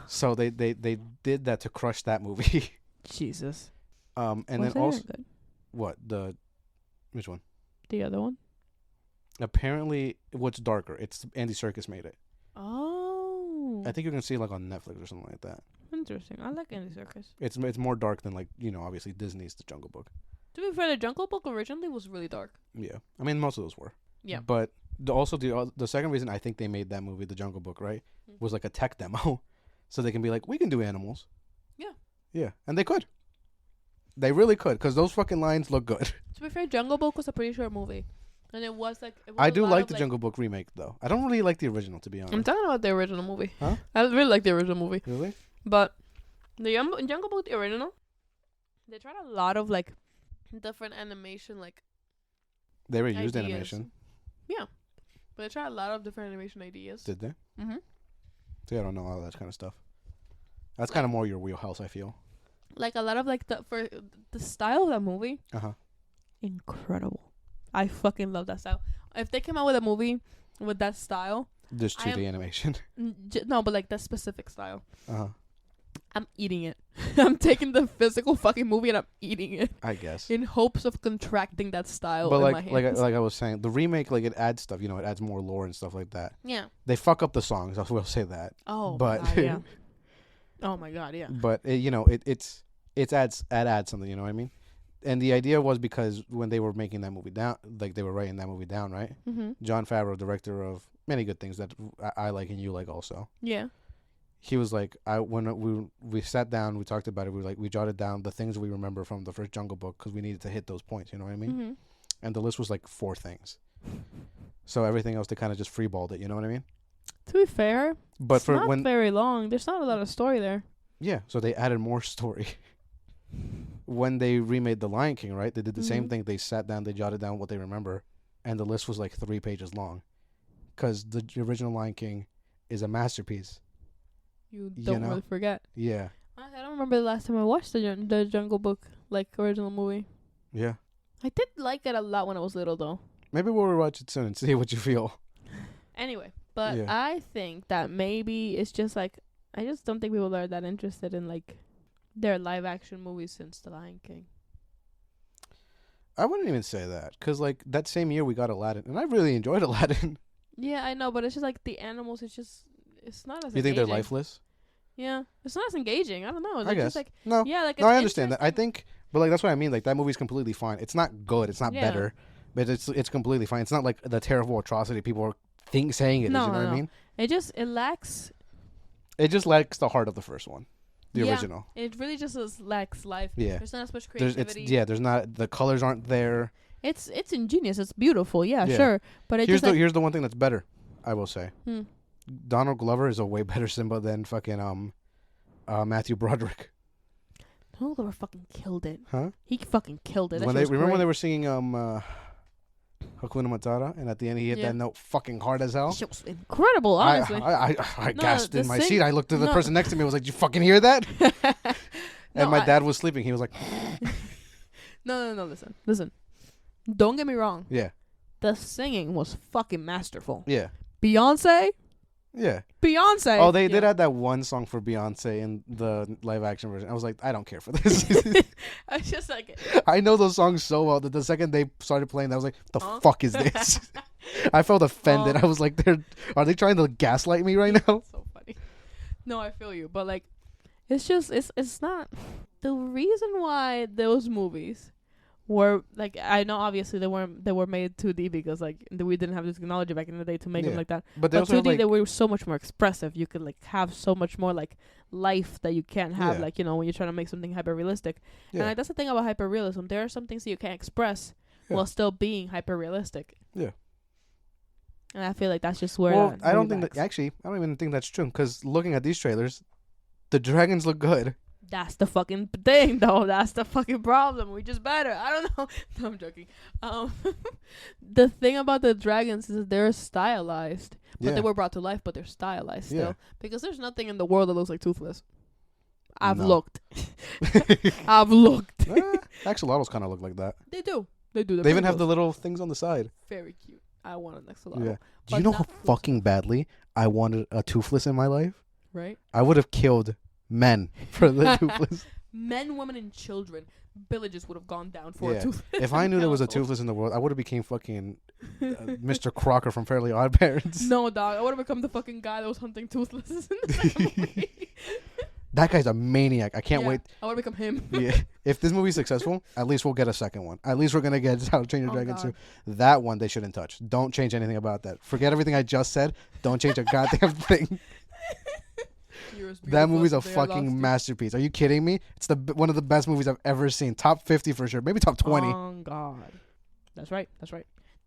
So they did that to crush that movie. Jesus. And Was then also good? what which one? The other one. Apparently, what's darker? It's Andy Serkis made it. Oh. I think you can see it like on Netflix or something like that. Interesting. I like Andy Serkis. It's more dark than like obviously Disney's The Jungle Book. To be fair, the Jungle Book originally was really dark. Yeah, I mean most of those were. Yeah. But the second reason I think they made that movie, The Jungle Book, right, was like a tech demo, so they can be like, we can do animals. Yeah. Yeah, and they could. They really could, because those fucking lions look good. To be fair, Jungle Book was a pretty short movie, and it was like. I do like the Jungle Book remake though. I don't really like the original, to be honest. I'm talking about the original movie. Huh? I really like the original movie. Really? But the Jungle Book, the original, they tried a lot of like different animation, like. They reused ideas. animation. Yeah, but they tried a lot of different animation ideas. Did they? Mhm. See, I don't know all that kind of stuff. That's kind of more your wheelhouse, I feel. Like a lot of like for the style of that movie. Uh-huh. Incredible. I fucking love that style. If they came out with a movie with that style, Just 2D animation. No, but like that specific style. Uh-huh. I'm eating it. I'm taking the physical fucking movie and I'm eating it I guess. in hopes of contracting that style. But in my like hands. like I was saying, the remake, like it adds stuff. It adds more lore and stuff like that. Yeah. They fuck up the songs. I will say that. Oh. But my God, yeah. Oh my God, yeah. But it adds something. You know what I mean? And the idea was because when they were making that movie down, like they were writing that movie down, right? Mm-hmm. Jon Favreau, director of many good things that I like and you like also. Yeah. He was like, when we sat down, we talked about it. We jotted down the things we remember from the first Jungle Book because we needed to hit those points. You know what I mean? Mm-hmm. And the list was like 4 things. So everything else they kind of just freeballed it. You know what I mean? To be fair, But it's for not when very long. There's not a lot of story there. yeah, so they added more story. When they remade The Lion King, right? They did the same Mhm. thing. They sat down, they jotted down what they remember, and the list was like 3 pages long. Because the original Lion King is a masterpiece. You don't know? really forget. Yeah. I don't remember the last time I watched the Jungle Book, like original movie. Yeah. I did like it a lot when I was little, though. Maybe we'll rewatch it soon and see what you feel. Anyway, but Yeah. I think that maybe it's just like I just don't think people are that interested in like their live action movies since The Lion King. I wouldn't even say that. Because, like, that same year we got Aladdin. And I really enjoyed Aladdin. Yeah, I know, but it's just like the animals. It's not as. You think they're engaging. lifeless? Yeah, it's not as engaging. I don't know. It's I guess. Just like, no. Yeah, like no, I understand that. I think, but like that's what I mean. Like that movie's completely fine. It's not good. It's not better, but it's completely fine. It's not like the terrible atrocity people are saying it is. You know what I mean? It lacks. It just lacks the heart of the first one, the original. It really just lacks life. Yeah. There's not as much creativity. There's not, the colors aren't there. It's ingenious. It's beautiful. Yeah, sure. But here's the one thing that's better. I will say, Donald Glover is a way better Simba than fucking Matthew Broderick. Donald Glover fucking killed it. Huh? He fucking killed it. When they were singing Hakuna Matata, and at the end he hit that note fucking hard as hell. It was incredible, honestly. I gasped in my seat. I looked at the person next to me. I was like, "You fucking hear that?" And my dad was sleeping. He was like, No. Listen. Don't get me wrong. Yeah. The singing was fucking masterful. Yeah. Beyonce. Yeah. Beyonce. Oh, they did add that one song for Beyonce in the live action version. I was like, I don't care for this. I just like. I know those songs so well that the second they started playing, I was like, the fuck is this? I felt offended. I was like, are they trying to gaslight me right now? So funny. No, I feel you, but like, it's not the reason why those movies were like, I know obviously they were made 2D because like we didn't have the technology back in the day to make them like that. But 2D they were so much more expressive. You could like have so much more like life that you can't have like, you know, when you're trying to make something hyper realistic. And like that's the thing about hyper realism. There are some things that you can't express while still being hyper realistic. Yeah. And I feel like that's just where. Well, I don't even think that's true, because looking at these trailers, the dragons look good. That's the fucking thing, though. That's the fucking problem. We just better. I don't know. No, I'm joking. The thing about the dragons is that they're stylized, but they were brought to life, but they're stylized still. Because there's nothing in the world that looks like Toothless. I've looked. I've looked. Axolotls kind of look like that. They do. They even have the little things on the side. Very cute. I want an axolotl. Yeah. Do you know how fucking badly I wanted a Toothless in my life? Right. I would have killed men for the Toothless. Men, women, and children. Villages would have gone down for a Toothless. If I knew there was a Toothless in the world, I would have became fucking Mr. Crocker from Fairly Odd Parents. No, dog. I would have become the fucking guy that was hunting Toothlesses in the family. That guy's a maniac. I can't wait. I want to become him. Yeah. If this movie's successful, at least we'll get a second one. At least we're going to get How to Train Your Dragon 2. That one they shouldn't touch. Don't change anything about that. Forget everything I just said. Don't change a goddamn thing. That movie's a fucking masterpiece. Are you kidding me? It's one of the best movies I've ever seen. Top 50 for sure. Maybe top 20. Oh, God. That's right.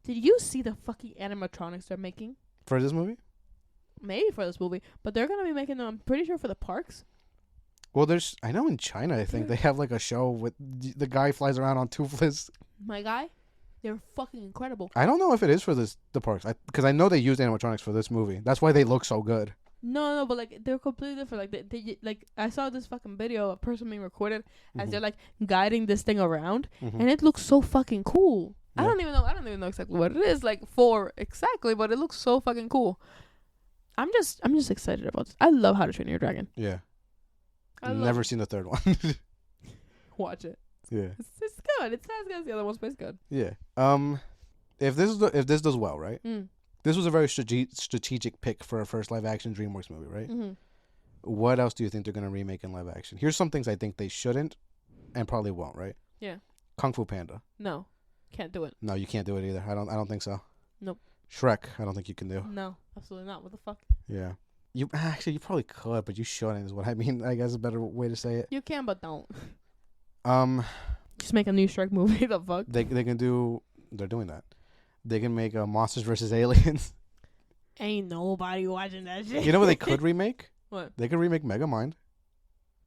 Did you see the fucking animatronics they're making? For this movie? Maybe for this movie. But they're going to be making them, I'm pretty sure, for the parks. Well, I know in China, I think, they have like a show with the guy flies around on Toothless. My guy? They're fucking incredible. I don't know if it is for the parks. Because I know they used animatronics for this movie. That's why they look so good. No, but like they're completely different. Like they like I saw this fucking video of a person being recorded as they're like guiding this thing around, and it looks so fucking cool. Yeah. I don't even know exactly what it is like for exactly, but it looks so fucking cool. I'm just excited about this. I love How to Train Your Dragon. Yeah. I've never seen the third one. Watch it. Yeah. It's good. It's not as good as the other ones, but it's good. Yeah. If this does well, right? This was a very strategic pick for a first live action DreamWorks movie, right? Mm-hmm. What else do you think they're gonna remake in live action? Here's some things I think they shouldn't, and probably won't, right? Yeah. Kung Fu Panda. No, can't do it. No, you can't do it either. I don't think so. Nope. Shrek, I don't think you can do. No, absolutely not. What the fuck? Yeah. You probably could, but you shouldn't. Is what I mean. I guess a better way to say it. You can, but don't. Just make a new Shrek movie. The fuck? They can do. They're doing that. They can make Monsters vs. Aliens. Ain't nobody watching that shit. You know what they could remake? What? They could remake Megamind.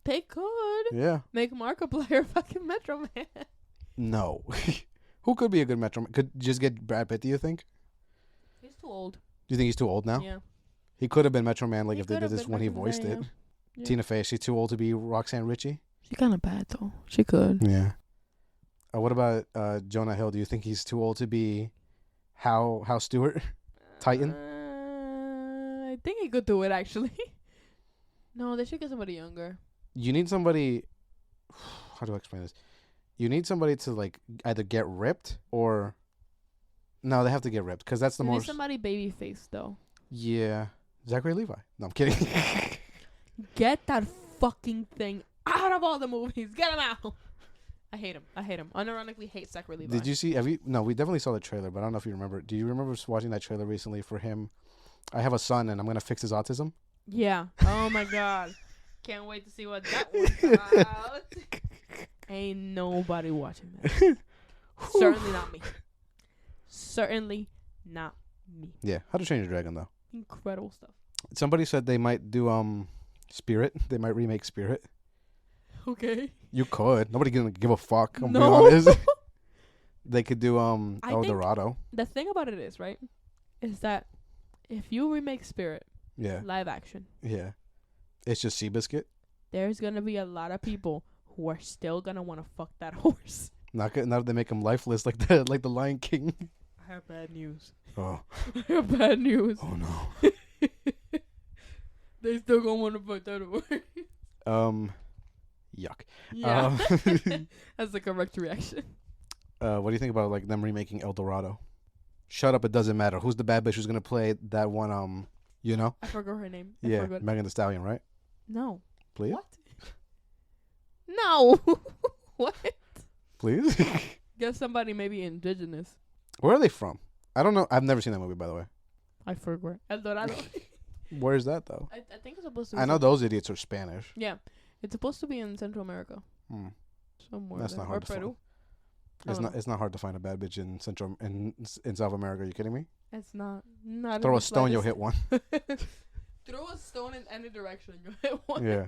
They could. Yeah. Make Markiplier fucking Metro Man. No. Who could be a good Metro Man? Could just get Brad Pitt, do you think? He's too old. Do you think he's too old now? Yeah. He could have been Metro Man if they did this when he voiced it. Yeah. Tina Fey, she's too old to be Roxanne Ritchie? She's kind of bad, though. She could. Yeah. What about Jonah Hill? Do you think he's too old to be Hal Stewart? Titan? I think he could do it, actually. No, they should get somebody younger. You need somebody... How do I explain this? You need somebody to, like, either get ripped or... No, they have to get ripped, because that's the most... You need somebody baby face, though. Yeah. Zachary Levi. No, I'm kidding. Get that fucking thing out of all the movies. Get him out. I hate him. Unironically hate Zachary Levi. Did you see? No, we definitely saw the trailer, but I don't know if you remember. Do you remember watching that trailer recently for him? I have a son, and I'm gonna fix his autism. Yeah. Oh my god. Can't wait to see what that one's about. Ain't nobody watching that. Certainly not me. Certainly not me. Yeah. How to Train Your Dragon, though. Incredible stuff. Somebody said they might do Spirit. They might remake Spirit. Okay. You could. Nobody gonna give a fuck. I'm No. being honest. They could do El Dorado. The thing about it is, right, is that if you remake Spirit, live action, it's just Seabiscuit. There's gonna be a lot of people who are still gonna want to fuck that horse. Not that they make him lifeless like the Lion King. I have bad news. Oh. I have bad news. Oh no. They still gonna want to fuck that horse. Yuck. Yeah. That's the correct reaction. What do you think about like them remaking El Dorado? Shut up! It doesn't matter. Who's the bad bitch who's gonna play that one? You know? I forgot her name. Megan Thee Stallion, right? No. Please. What? No. What? Please. Guess somebody maybe indigenous. Where are they from? I don't know. I've never seen that movie, by the way. I forgot. El Dorado. Where's that though? I think it's supposed to be. I know those idiots are Spanish. Yeah, it's supposed to be in Central America. Somewhere. That's not hard to Peru. find. It's not hard to find a bad bitch in South America. Are you kidding me? It's not. Not. Throw a stone, you'll hit one. Throw a stone in any direction, you'll hit one. Yeah.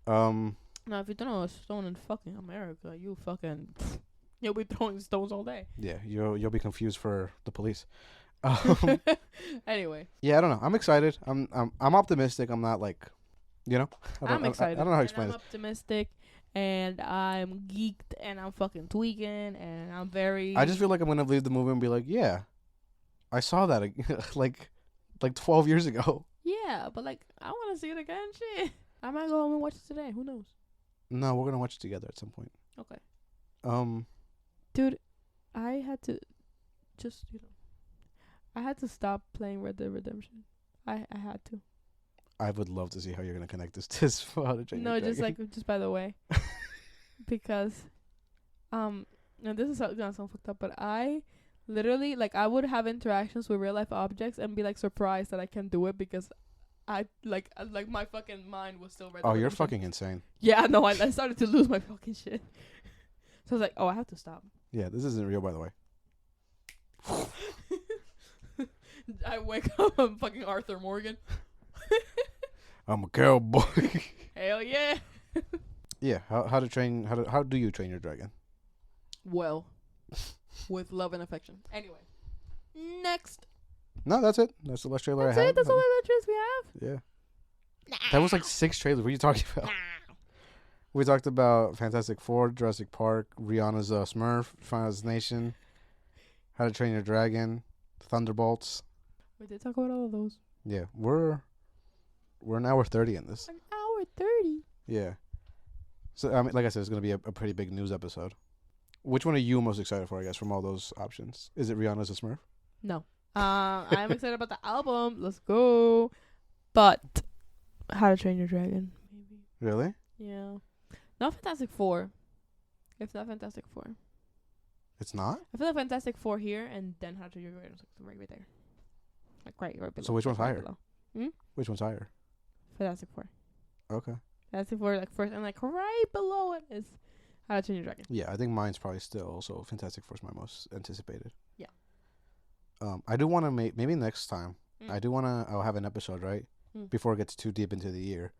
Now, if you throw a stone in fucking America, you'll be throwing stones all day. Yeah, you'll be confused for the police. Anyway. Yeah, I don't know. I'm excited. I'm optimistic. I'm not like, I'm excited. I don't know how to explain I'm optimistic, and I'm geeked, and I'm fucking tweaking, and I'm very. I just feel like I'm gonna leave the movie and be like, yeah, I saw that like 12 years ago. Yeah, but like I want to see it again. Shit, I might go home and watch it today. Who knows? No, we're gonna watch it together at some point. Okay. Dude, I had to just I had to stop playing Red Dead Redemption. I had to. I would love to see how you're gonna connect this to How to Train Your Dragon. just by the way, because, now this is gonna sound fucked up, but I literally I would have interactions with real life objects and be surprised that I can do it because I my fucking mind was still Red Dead You're Redemption. fucking insane. Yeah, no, I started to lose my fucking shit. So I was like, I have to stop. Yeah, this isn't real, by the way. I wake up, I'm fucking Arthur Morgan. I'm a cowboy. Hell yeah. Yeah, how do you train your dragon? Well, with love and affection. Anyway, next. No, that's it. That's the last trailer I have. That's all the trailers we have? Yeah. Nah. That was 6 trailers. What are you talking about? Nah. We talked about Fantastic Four, Jurassic Park, Rihanna's Smurf, Final Destination, How to Train Your Dragon, Thunderbolts. We did talk about all of those. Yeah, we're an hour 30 in this. An hour 30? Yeah. So, I mean, like I said, it's going to be a pretty big news episode. Which one are you most excited for, I guess, from all those options? Is it Rihanna's a Smurf? No. I'm excited about the album. Let's go. But How to Train Your Dragon, maybe. Really? Yeah. Not Fantastic Four. It's not Fantastic Four. It's not? I feel like Fantastic Four here and then How to Train Your Dragon is right there. Right below. So which one's higher? Hmm? Which one's higher? Fantastic Four. Okay. Fantastic Four first and right below it is How to Train Your Dragon. Yeah, I think mine's probably still also Fantastic Four's my most anticipated. Yeah. I do want to maybe next time. I'll have an episode, right? Before it gets too deep into the year,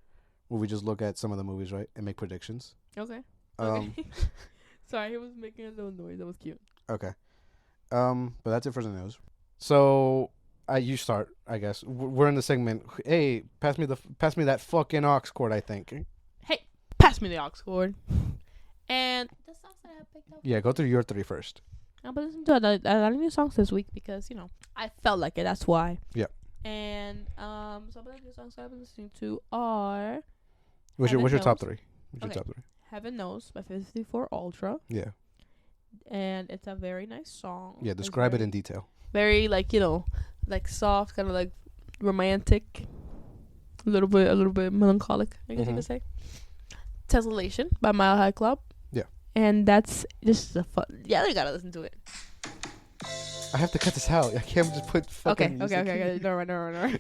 where we just look at some of the movies, right, and make predictions. Okay. Okay. Sorry, he was making a little noise. That was cute. Okay. But that's it for the news. So, you start, I guess. We're in the segment. Hey, pass me that fucking aux cord, I think. Hey, pass me the aux cord. And the songs that I have picked up. Yeah, go through your 3 first. I've been listening to a lot of new songs this week because, I felt like it. That's why. Yeah. And some of the new songs I've been listening to are... What's your top 3? Your top 3? Heaven Knows by 54 Ultra. Yeah. And it's a very nice song. Yeah, describe it in detail. Very, soft, kind of, romantic. A little bit melancholic, I guess you could say. Tessellation by Mile High Club. Yeah. And that's just a fun. Yeah, you gotta listen to it. I have to cut this out. I can't just put fucking music. Okay. No.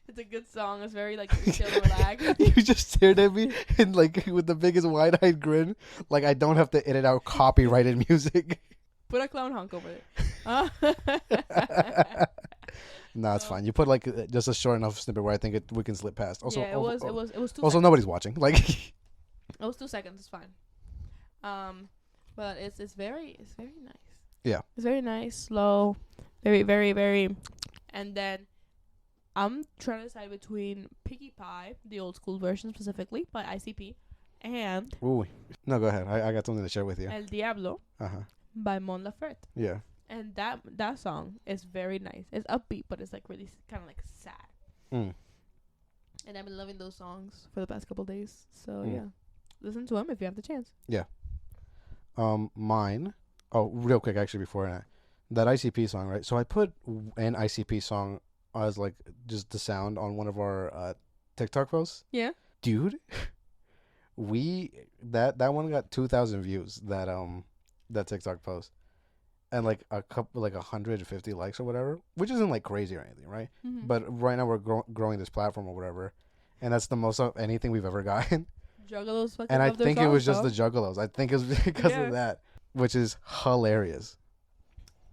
It's a good song. It's very like chill and relaxed. You just stared at me and like with the biggest wide-eyed grin, like I don't have to edit out copyrighted music. Put a clown honk over it. No, it's fine. You put like just a short enough snippet where I think we can slip past. Also, yeah, it was 2 also, seconds. nobody's watching. Like, it was 2 seconds. It's fine. But it's very nice. Yeah. It's very nice, slow, very, very, very. And then I'm trying to decide between Piggy Pie, the old school version specifically by ICP, and ooh, no, go ahead. I got something to share with you. El Diablo by Mon Laferte. Yeah. And that song is very nice. It's upbeat, but it's like really kind of like sad. And I've been loving those songs for the past couple days. So yeah, listen to them if you have the chance. Yeah. Mine. Oh, real quick, actually, before that ICP song, right? So I put an ICP song as like just the sound on one of our TikTok posts. Yeah. Dude, that one got 2,000 views. That TikTok post, and like a couple, like 150 likes or whatever, which isn't like crazy or anything, right? But right now we're growing this platform or whatever, and that's the most of anything we've ever gotten. Juggalos fucking and I love their think it songs, was just though. the Juggalos. I think it's because of that, which is hilarious.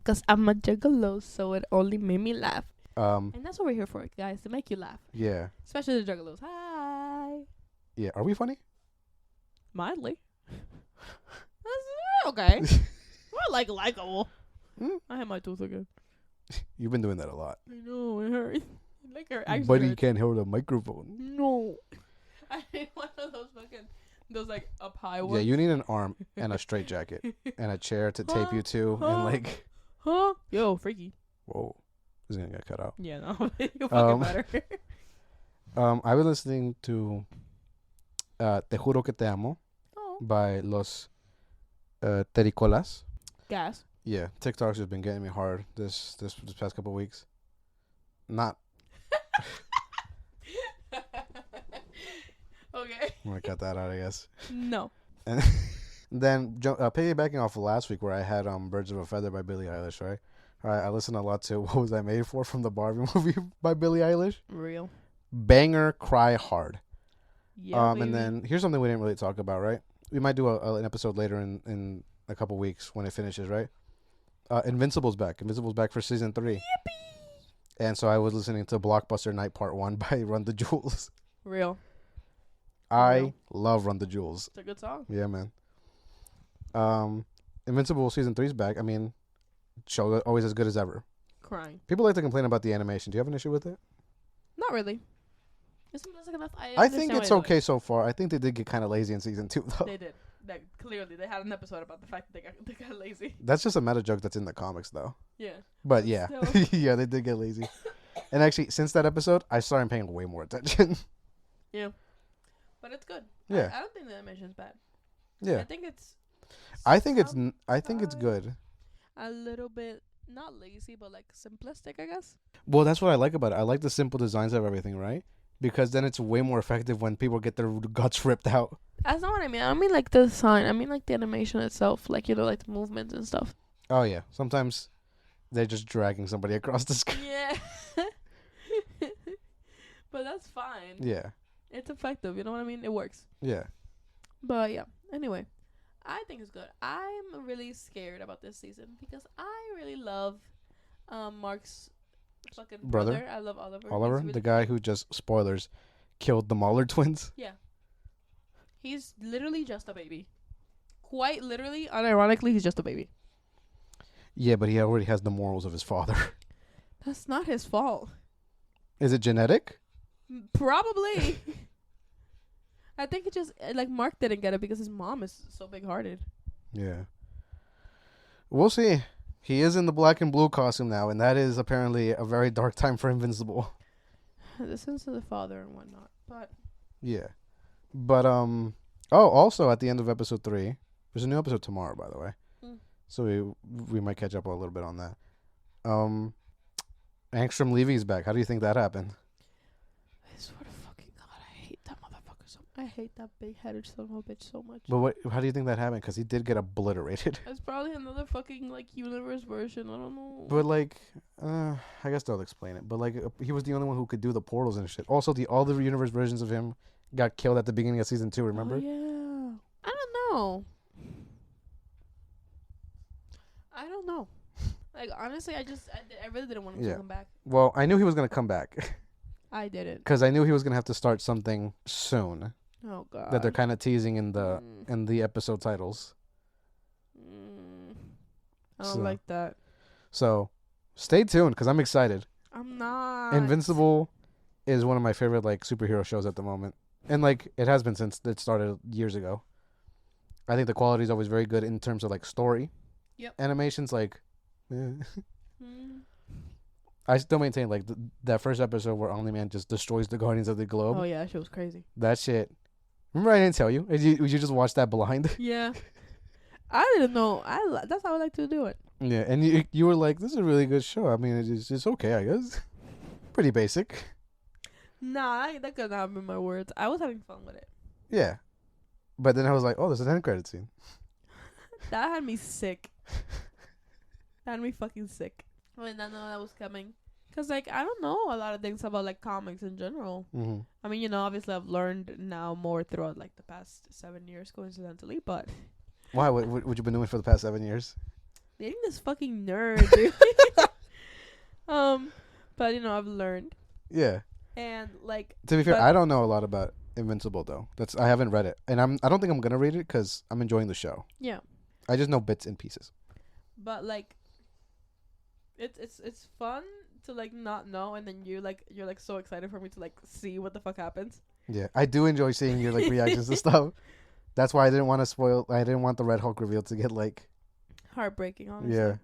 Because I'm a juggalo, so it only made me laugh. And that's what we're here for, guys, to make you laugh. Yeah. Especially the juggalos. Hi. Yeah. Are we funny? Mildly. That's okay. We're like likable. I have my tooth again. You've been doing that a lot. I know, it hurts. Like her actually But you hurts. can't hold a microphone. No. I need one of those like up high ones. Yeah, you need an arm and a straight jacket and a chair to tape you to and like. Yo, freaky. Whoa, this is gonna get cut out. Yeah, no, you fucking better. I was listening to Te Juro Que Te Amo by Los Tericolas. Gas. Yeah, TikTok's just been getting me hard this past couple weeks. Not. Okay. I'm gonna cut that out, I guess. No. And then piggybacking off of last week where I had Birds of a Feather by Billie Eilish, right? All right, I listened a lot to What Was I Made For from the Barbie movie by Billie Eilish. Real. Banger, cry hard. Yeah, and then here's something we didn't really talk about, right? We might do an episode later in a couple weeks when it finishes, right? Invincible's back. Invincible's back for season 3. Yippee! And so I was listening to Blockbuster Night Part 1 by Run the Jewels. Real. I love Run the Jewels. It's a good song. Yeah, man. Invincible season 3's back. I mean, show always as good as ever. Crying. People like to complain about the animation. Do you have an issue with it? Not really. Isn't this enough? I think it's okay so far. I think they did get kind of lazy in season 2, though. They did. Like, clearly, they had an episode about the fact that they got lazy. That's just a meta joke that's in the comics, though. Yeah. But yeah. Yeah, they did get lazy. And actually, since that episode, I started paying way more attention. Yeah. But it's good. Yeah. I don't think the animation's bad. Yeah. I think it's good. A little bit, not lazy, but like simplistic, I guess. Well, that's what I like about it. I like the simple designs of everything, right? Because then it's way more effective when people get their guts ripped out. That's not what I mean. I don't mean like the design. I mean like the animation itself. Like, like the movements and stuff. Oh, yeah. Sometimes they're just dragging somebody across the screen. Yeah. But that's fine. Yeah. It's effective. You know what I mean? It works. Yeah. But yeah. Anyway, I think it's good. I'm really scared about this season because I really love Mark's fucking brother. I love Oliver. Oliver, really the guy who just, spoilers, killed the Mauler twins. Yeah. He's literally just a baby. Quite literally, unironically, he's just a baby. Yeah, but he already has the morals of his father. That's not his fault. Is it genetic? Probably. I think it just, like, Mark didn't get it because his mom is so big-hearted. Yeah. We'll see. He is in the black and blue costume now, and that is apparently a very dark time for Invincible. The sense of the father and whatnot, but... Yeah. But, also at the end of episode 3, there's a new episode tomorrow, by the way. So we might catch up a little bit on that. Angstrom Levy's back. How do you think that happened? I sort of I hate that big-headed son of a bitch so much. But how do you think that happened? Because he did get obliterated. It's probably another fucking, like, universe version. I don't know. But, like, I guess they'll explain it. But, like, he was the only one who could do the portals and shit. Also, all the universe versions of him got killed at the beginning of season 2, remember? Oh, yeah. I don't know. Like, honestly, I really didn't want him to come back. Well, I knew he was going to come back. I didn't. Because I knew he was going to have to start something soon. Oh, God. That they're kind of teasing in the episode titles. I don't like that. So, stay tuned, because I'm excited. I'm not. Invincible is one of my favorite, like, superhero shows at the moment. And, like, it has been since it started years ago. I think the quality is always very good in terms of, like, story. Yep. Animation's, like... I still maintain, like, that first episode where Omni-Man just destroys the Guardians of the Globe. Oh, yeah, that shit was crazy. That shit. Remember I didn't tell you? Would you just watch that blind? Yeah. I didn't know. That's how I like to do it. Yeah, and you were like, this is a really good show. I mean, it's okay, I guess. Pretty basic. Nah, that could not have been my words. I was having fun with it. Yeah. But then I was like, oh, there's an end credit scene. That had me sick. That had me fucking sick. I did not know that was coming. Because, like, I don't know a lot of things about, like, comics in general. Mm-hmm. I mean, you know, obviously I've learned now more throughout, like, the past 7 years, coincidentally, but... Why? What you been doing for the past 7 years? Dating this fucking nerd, dude. But, you know, I've learned. Yeah. And, like... To be fair, I don't know a lot about Invincible, though. I haven't read it. And I don't think I'm going to read it because I'm enjoying the show. Yeah. I just know bits and pieces. But, like... It's fun to, like, not know, and then you're so excited for me to, like, see what the fuck happens. Yeah, I do enjoy seeing your, like, reactions to stuff. That's why I didn't want the Red Hulk reveal to get, like... Heartbreaking, honestly. Yeah.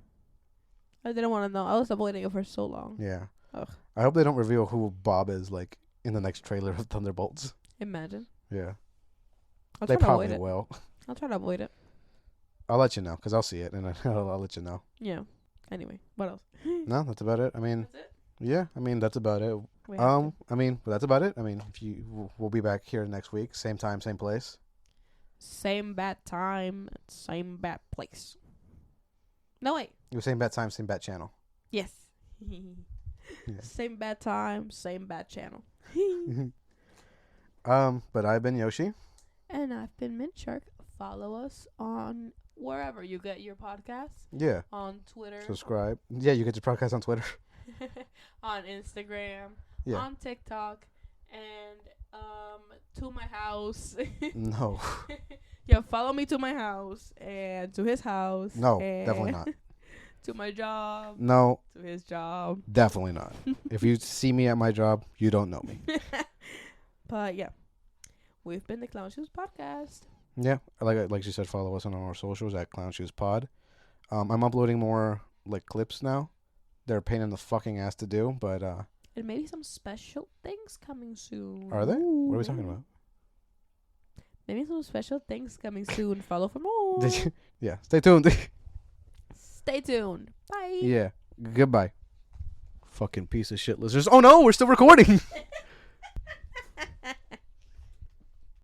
I didn't want to know. I was avoiding it for so long. Yeah. Ugh. I hope they don't reveal who Bob is, like, in the next trailer of Thunderbolts. Imagine. Yeah. They probably will. I'll try to avoid it. I'll let you know, because I'll see it, and I'll let you know. Yeah. Anyway, what else? No, that's about it. I mean, that's it? Yeah, I mean, that's about it. That's about it. I mean, we'll be back here next week, same time, same place. Same bad time, same bad place. No, wait. It was same bad time, same bad channel. Yes. Yeah. Same bad time, same bad channel. But I've been Yoshi. And I've been Mint Shark. Follow us on wherever you get your podcasts. Yeah. On Twitter. Subscribe. Yeah, you get your podcast on Twitter. On Instagram. Yeah. On TikTok. And to my house. No. Yeah, follow me to my house and to his house. No, definitely not. To my job. No. To his job. Definitely not. If you see me at my job, you don't know me. But yeah, we've been the Clown Shoes Podcast. Yeah, like she said, follow us on our socials at Clown Shoes Pod. I'm uploading more like clips now. They're a pain in the fucking ass to do, but and maybe some special things coming soon. Are they? What are we talking about? Maybe some special things coming soon. Follow for more. Yeah, stay tuned. Stay tuned. Bye. Yeah, goodbye. Fucking piece of shit listeners. Oh no, we're still recording.